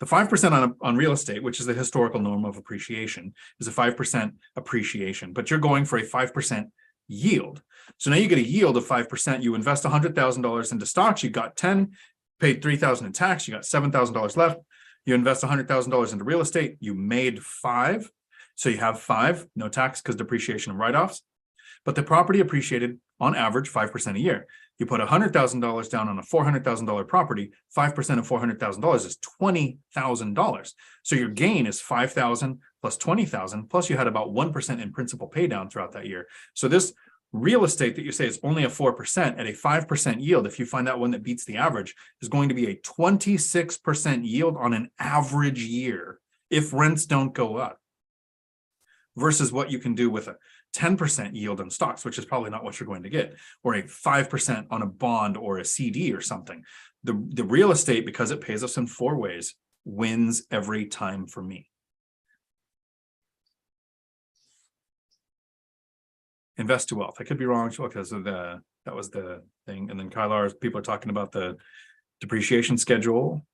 The 5% on real estate, which is the historical norm of appreciation, is a 5% appreciation. But you're going for a 5% yield. So now you get a yield of 5%. You invest $100,000 into stocks. You got 10, paid $3,000 in tax. You got $7,000 left. You invest $100,000 into real estate. You made 5. So you have 5, no tax because depreciation and write-offs. But the property appreciated on average 5% a year. You put $100,000 down on a $400,000 property, 5% of $400,000 is $20,000. So your gain is $5,000 plus 20,000, plus you had about 1% in principal pay down throughout that year. So this real estate that you say is only a 4% at a 5% yield, if you find that one that beats the average, is going to be a 26% yield on an average year if rents don't go up, versus what you can do with a 10% yield on stocks, which is probably not what you're going to get, or a 5% on a bond or a CD or something. The real estate, because it pays us in 4 ways, wins every time for me. Invest to wealth. I could be wrong because of that was the thing. And then Kylar, people are talking about the depreciation schedule.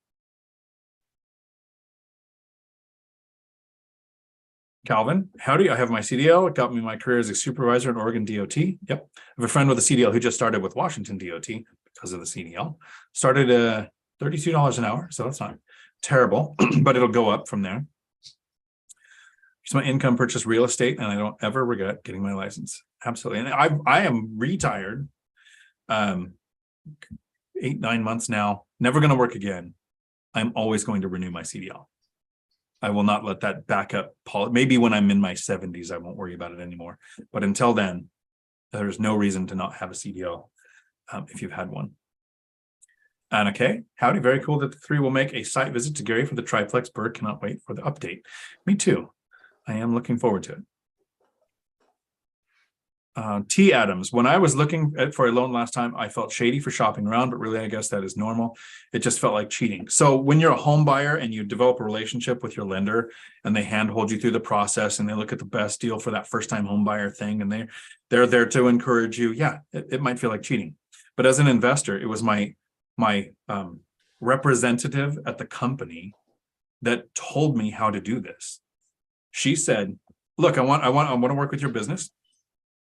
Calvin, howdy. I have my CDL. It got me my career as a supervisor in Oregon DOT. Yep. I have a friend with a CDL who just started with Washington DOT because of the CDL. Started at $32 an hour. So that's not terrible, but it'll go up from there. So my income purchased real estate, and I don't ever regret getting my license. Absolutely. And I am retired 8-9 months now, never going to work again. I'm always going to renew my CDL. I will not let that backup. Maybe when I'm in my 70s, I won't worry about it anymore. But until then, there's no reason to not have a CDL if you've had one. And okay, howdy, very cool that the 3 will make a site visit to Gary for the triplex. Bird cannot wait for the update. Me too. I am looking forward to it. T. Adams, when I was looking for a loan last time, I felt shady for shopping around, but really, I guess that is normal. It just felt like cheating. So when you're a home buyer and you develop a relationship with your lender and they handhold you through the process and they look at the best deal for that first time home buyer thing, and they're there to encourage you. Yeah, it might feel like cheating. But as an investor, it was my representative at the company that told me how to do this. She said, look, I want to work with your business,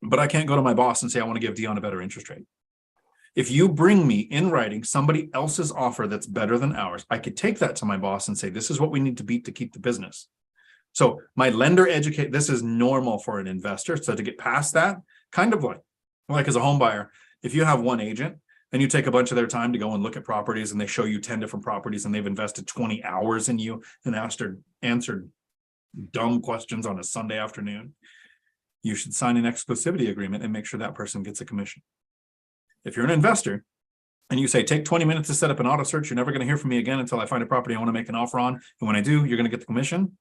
but I can't go to my boss and say, I want to give Dion a better interest rate. If you bring me in writing somebody else's offer that's better than ours, I could take that to my boss and say, this is what we need to beat to keep the business. So my lender this is normal for an investor. So to get past that, kind of like as a home buyer, if you have one agent and you take a bunch of their time to go and look at properties and they show you 10 different properties and they've invested 20 hours in you and answered dumb questions on a Sunday afternoon, you should sign an exclusivity agreement and make sure that person gets a commission. If you're an investor and you say, take 20 minutes to set up an auto search, you're never going to hear from me again until I find a property I want to make an offer on. And when I do, you're going to get the commission.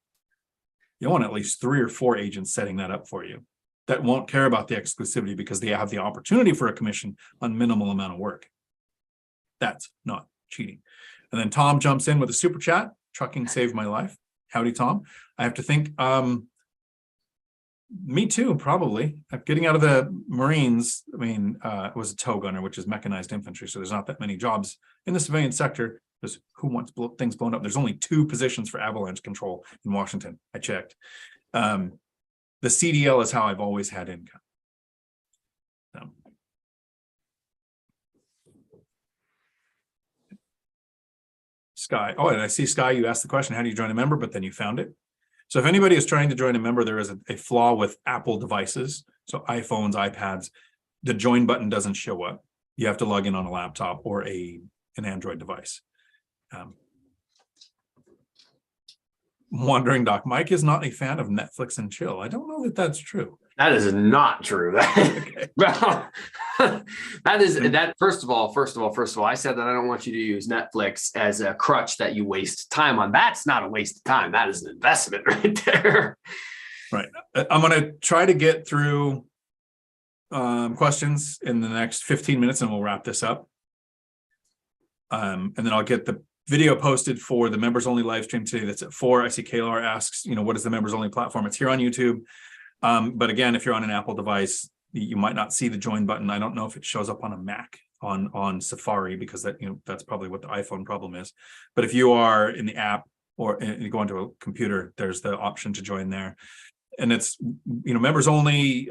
You want at least 3 or 4 agents setting that up for you that won't care about the exclusivity because they have the opportunity for a commission on minimal amount of work. That's not cheating. And then Tom jumps in with a super chat. Trucking saved my life. Howdy, Tom. I have to think, me too, probably. Getting out of the Marines, I mean, it was a tow gunner, which is mechanized infantry, so there's not that many jobs in the civilian sector. Because who wants things blown up? There's only 2 positions for avalanche control in Washington. I checked. The CDL is how I've always had income. So. Sky. Oh, and I see, Sky, you asked the question, how do you join a member? But then you found it. So if anybody is trying to join a member, there is a flaw with Apple devices. So iPhones, iPads, the join button doesn't show up. You have to log in on a laptop or an Android device. Wandering Doc, Mike is not a fan of Netflix and chill. I don't know that that's true. That is not true. Okay. that first of all, I said that I don't want you to use Netflix as a crutch that you waste time on. That's not a waste of time. That is an investment right there. Right. I'm going to try to get through questions in the next 15 minutes and we'll wrap this up. And then I'll get the video posted for the members only live stream today. That's at 4. I see Kalar asks, what is the members only platform? It's here on YouTube. But again, if you're on an Apple device, you might not see the join button. I don't know if it shows up on a Mac on Safari, because that's probably what the iPhone problem is. But if you are in the app or you go onto a computer, there's the option to join there. And it's, members only,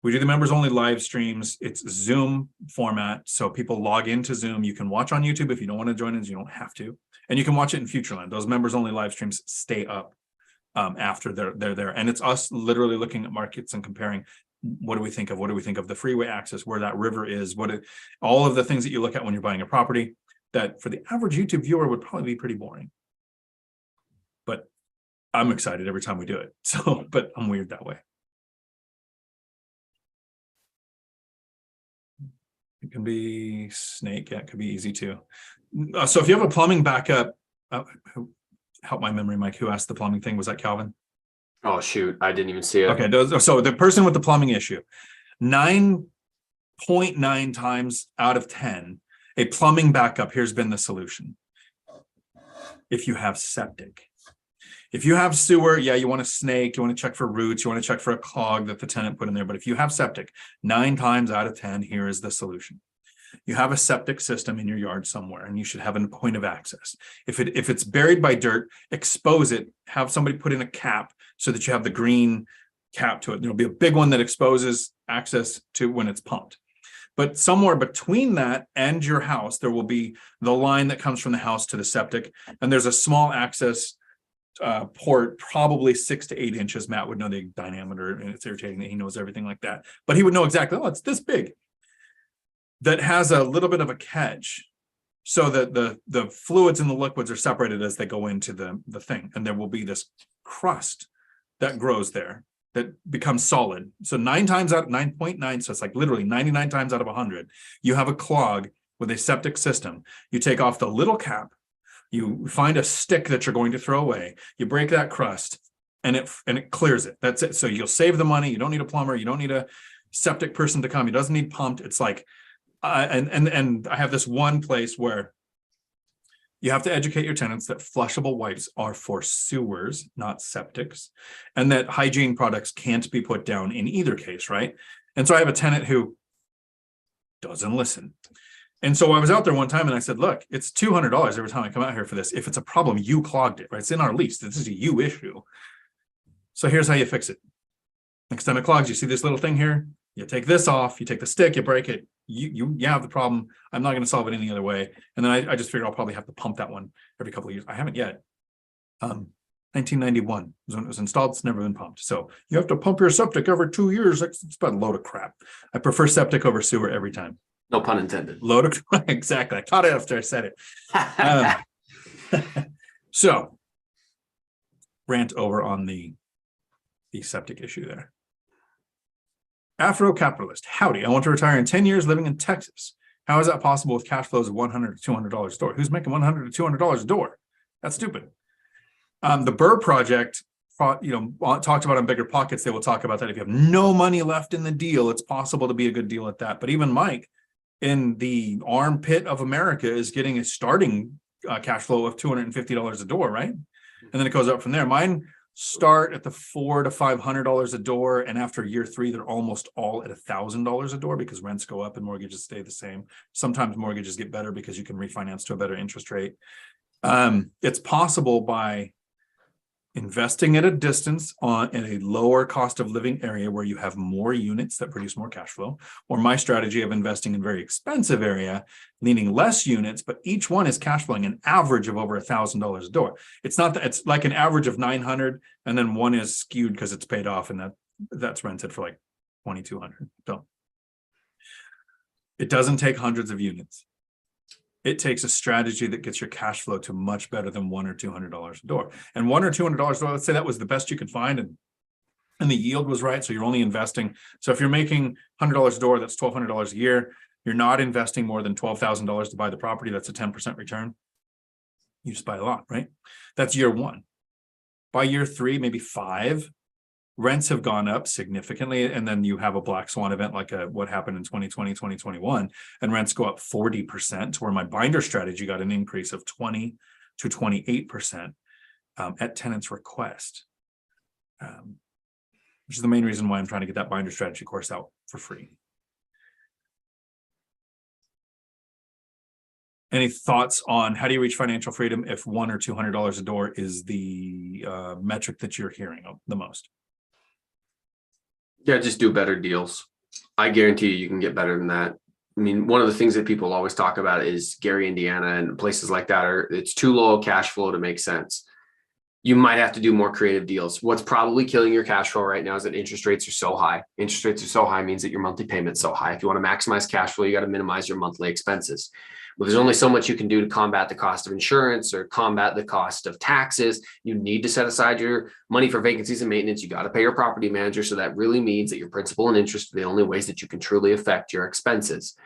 we do the members only live streams. It's Zoom format. So people log into Zoom. You can watch on YouTube if you don't want to join us, you don't have to. And you can watch it in Futureland. Those members only live streams stay up after they're there. And it's us literally looking at markets and comparing, what do we think of? What do we think of the freeway access, where that river is, all of the things that you look at when you're buying a property that for the average YouTube viewer would probably be pretty boring. But I'm excited every time we do it. So, but I'm weird that way. It can be snake. Yeah, it could be easy too. So if you have a plumbing backup, help my memory, Mike, who asked the plumbing thing? Was that Calvin? Oh, shoot. I didn't even see it. Okay. So the person with the plumbing issue, 9.9 times out of 10, a plumbing backup, here's been the solution. If you have septic. If you have sewer, yeah, you want a snake, you want to check for roots, you want to check for a clog that the tenant put in there. But if you have septic, 9 times out of 10, here is the solution. You have a septic system in your yard somewhere, and you should have a point of access. If it's buried by dirt, expose it, have somebody put in a cap so that you have the green cap to it. There'll be a big one that exposes access to when it's pumped. But somewhere between that and your house, there will be the line that comes from the house to the septic, and there's a small access port, probably 6 to 8 inches. Matt would know the diameter, and it's irritating that he knows everything like that, but he would know exactly, oh, it's this big. That has a little bit of a catch, so that the fluids and the liquids are separated as they go into the thing, and there will be this crust that grows there that becomes solid. So 9.9, so it's like literally 99 times out of 100, you have a clog with a septic system. You take off the little cap, you find a stick that you're going to throw away, you break that crust, and it clears it. That's it. So you'll save the money. You don't need a plumber. You don't need a septic person to come. It doesn't need pumped. It's like, and I have this one place where you have to educate your tenants that flushable wipes are for sewers, not septics, and that hygiene products can't be put down in either case, right? And so I have a tenant who doesn't listen. And so I was out there one time and I said, look, it's $200 every time I come out here for this. If it's a problem, you clogged it, right? It's in our lease. This is a you issue. So here's how you fix it. Next time it clogs, you see this little thing here? You take this off, you take the stick, you break it. You have the problem. I'm not going to solve it any other way. And then I just figured I'll probably have to pump that one every couple of years. I haven't yet. 1991 was when it was installed. It's never been pumped. So you have to pump your septic every 2 years. It's about a load of crap. I prefer septic over sewer every time. No pun intended. Load of exactly. I caught it after I said it. So rant over on the septic issue there. Afro-capitalist. Howdy. I want to retire in 10 years living in Texas. How is that possible with cash flows of $100 to $200 a door? Who's making $100 to $200 a door? That's stupid. The Burr Project, talked about on BiggerPockets. They will talk about that. If you have no money left in the deal, it's possible to be a good deal at that. But even Mike in the armpit of America is getting a starting cash flow of $250 a door, right? And then it goes up from there. Mine start at the $400 to $500 a door, and after year 3 they're almost all at $1,000 a door because rents go up and mortgages stay the same. Sometimes mortgages get better because you can refinance to a better interest rate. It's possible by investing at a distance in a lower cost of living area where you have more units that produce more cash flow, or my strategy of investing in very expensive area, needing less units, but each one is cash flowing an average of over $1,000 a door. It's not that it's like an average of 900, and then one is skewed because it's paid off, and that's rented for like 2,200. So it doesn't take hundreds of units. It takes a strategy that gets your cash flow to much better than $100 or $200 a door. And $100 or $200 a door, let's say that was the best you could find, and the yield was right. So you're only investing. So if you're making $100 a door, that's $1,200 a year. You're not investing more than $12,000 to buy the property. That's a 10% return. You just buy a lot, right? That's year 1. By year 3, maybe 5, rents have gone up significantly, and then you have a black swan event like what happened in 2020, 2021, and rents go up 40%, to where my binder strategy got an increase of 20 to 28% at tenant's request, which is the main reason why I'm trying to get that binder strategy course out for free. Any thoughts on how do you reach financial freedom if $100 or $200 a door is the metric that you're hearing the most? Yeah, just do better deals. I guarantee you can get better than that. I mean, one of the things that people always talk about is Gary, Indiana, and places like that it's too low cash flow to make sense. you might have to do more creative deals. What's probably killing your cash flow right now is that interest rates are so high. Interest rates are so high means that your monthly payment's so high. If you want to maximize cash flow, you got to minimize your monthly expenses. Well, there's only so much you can do to combat the cost of insurance or combat the cost of taxes. You need to set aside your money for vacancies and maintenance. You got to pay your property manager. So that really means that your principal and interest are the only ways that you can truly affect your expenses.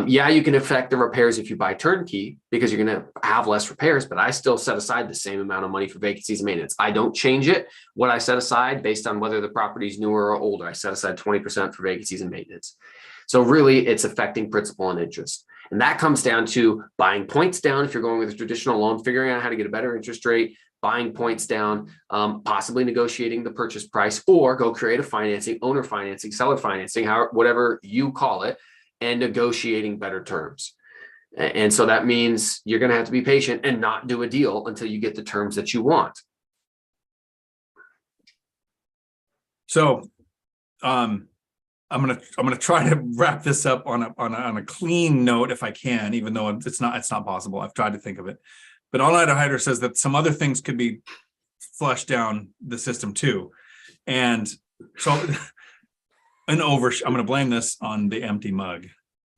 Yeah, you can affect the repairs if you buy turnkey because you're going to have less repairs, but I still set aside the same amount of money for vacancies and maintenance. I don't change it. What I set aside based on whether the property is newer or older, I set aside 20% for vacancies and maintenance. So really it's affecting principal and interest. And that comes down to buying points down. If you're going with a traditional loan, figuring out how to get a better interest rate, buying points down, possibly negotiating the purchase price, or go create a financing, owner financing, seller financing, whatever you call it, and negotiating better terms. And so that means you're going to have to be patient and not do a deal until you get the terms that you want. So I'm gonna try to wrap this up on a clean note if I can, even though it's not possible. I've tried to think of it. But All Night Hyder says that some other things could be flushed down the system too. And so I'm going to blame this on the empty mug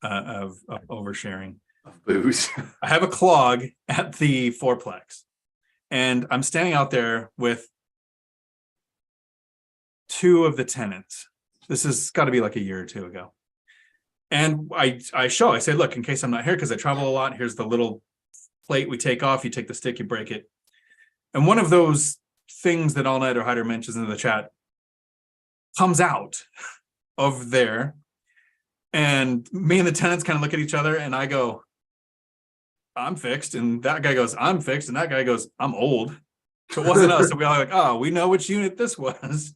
of oversharing. Of booze. I have a clog at the fourplex, and I'm standing out there with two of the tenants. This has got to be like a year or two ago. And I say, look, in case I'm not here, because I travel a lot, here's the little plate we take off. You take the stick, you break it. And one of those things that All Night Hyder mentions in the chat comes out of there, and me and the tenants kind of look at each other, and I go, I'm fixed, and that guy goes, I'm fixed, and that guy goes, I'm old. So it wasn't us. So we all like, oh, we know which unit this was.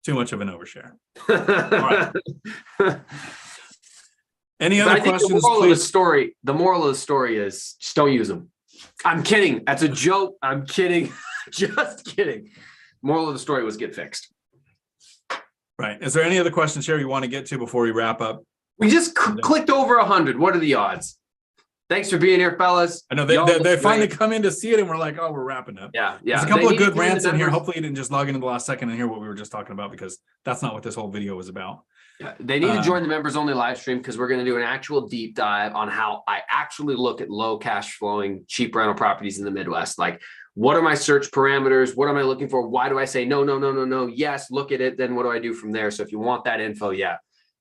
Too much of an overshare. All right. Any other questions? The moral of the story is just don't use them. I'm kidding. That's a joke. I'm kidding. Just kidding. Moral of the story was get fixed. Right. Is there any other questions here you want to get to before we wrap up? We just clicked over 100. What are the odds? Thanks for being here, fellas. I know they finally come in to see it, and we're like, oh, we're wrapping up. Yeah. There's a couple of good rants in here. Hopefully you didn't just log into the last second and hear what we were just talking about, because that's not what this whole video was about. Yeah, they need to join the members only live stream, because we're going to do an actual deep dive on how I actually look at low cash flowing cheap rental properties in the Midwest. Like, what are my search parameters? What am I looking for? Why do I say no? Yes, look at it. Then what do I do from there? So if you want that info, yeah,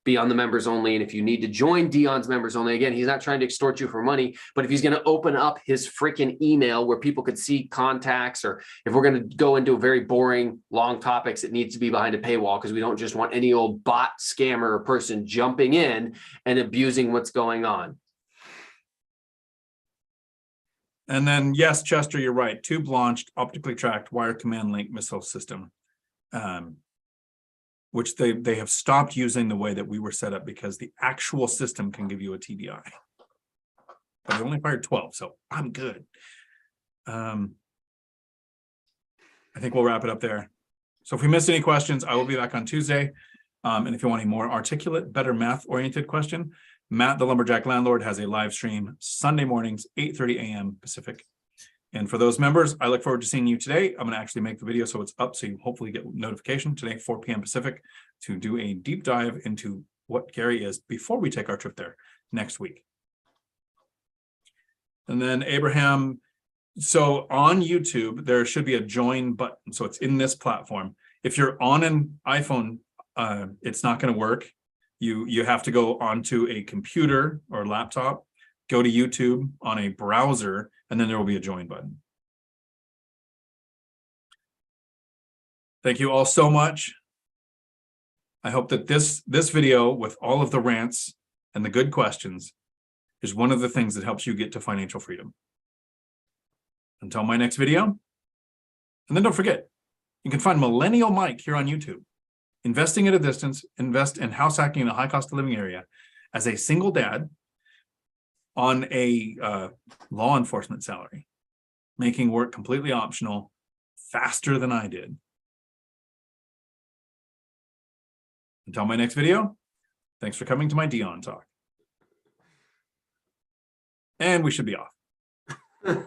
be on the members only. And if you need to join Dion's members only, again, he's not trying to extort you for money, but if he's going to open up his freaking email where people could see contacts, or if we're going to go into a very boring, long topics, it needs to be behind a paywall, because we don't just want any old bot scammer or person jumping in and abusing what's going on. And then, yes, Chester, you're right. Tube launched, optically tracked, wire command link missile system, which they have stopped using the way that we were set up, because the actual system can give you a TBI. But I only fired 12, so I'm good. I think we'll wrap it up there. So if we missed any questions, I will be back on Tuesday. And if you want a more articulate, better math-oriented question, Matt, the Lumberjack Landlord, has a live stream Sunday mornings, 8:30 a.m. Pacific. And for those members, I look forward to seeing you today. I'm going to actually make the video so it's up, so you hopefully get notification today, 4 p.m. Pacific, to do a deep dive into what Gary is before we take our trip there next week. And then Abraham, so on YouTube, there should be a join button. So it's in this platform. If you're on an iPhone, it's not going to work. You have to go onto a computer or laptop, go to YouTube on a browser, and then there will be a join button. Thank you all so much. I hope that this video, with all of the rants and the good questions, is one of the things that helps you get to financial freedom. Until my next video. And then don't forget, you can find Millennial Mike here on YouTube. Investing at a distance, invest in house hacking in a high cost of living area as a single dad on a law enforcement salary, making work completely optional, faster than I did. Until my next video, thanks for coming to my Dion Talk. And we should be off.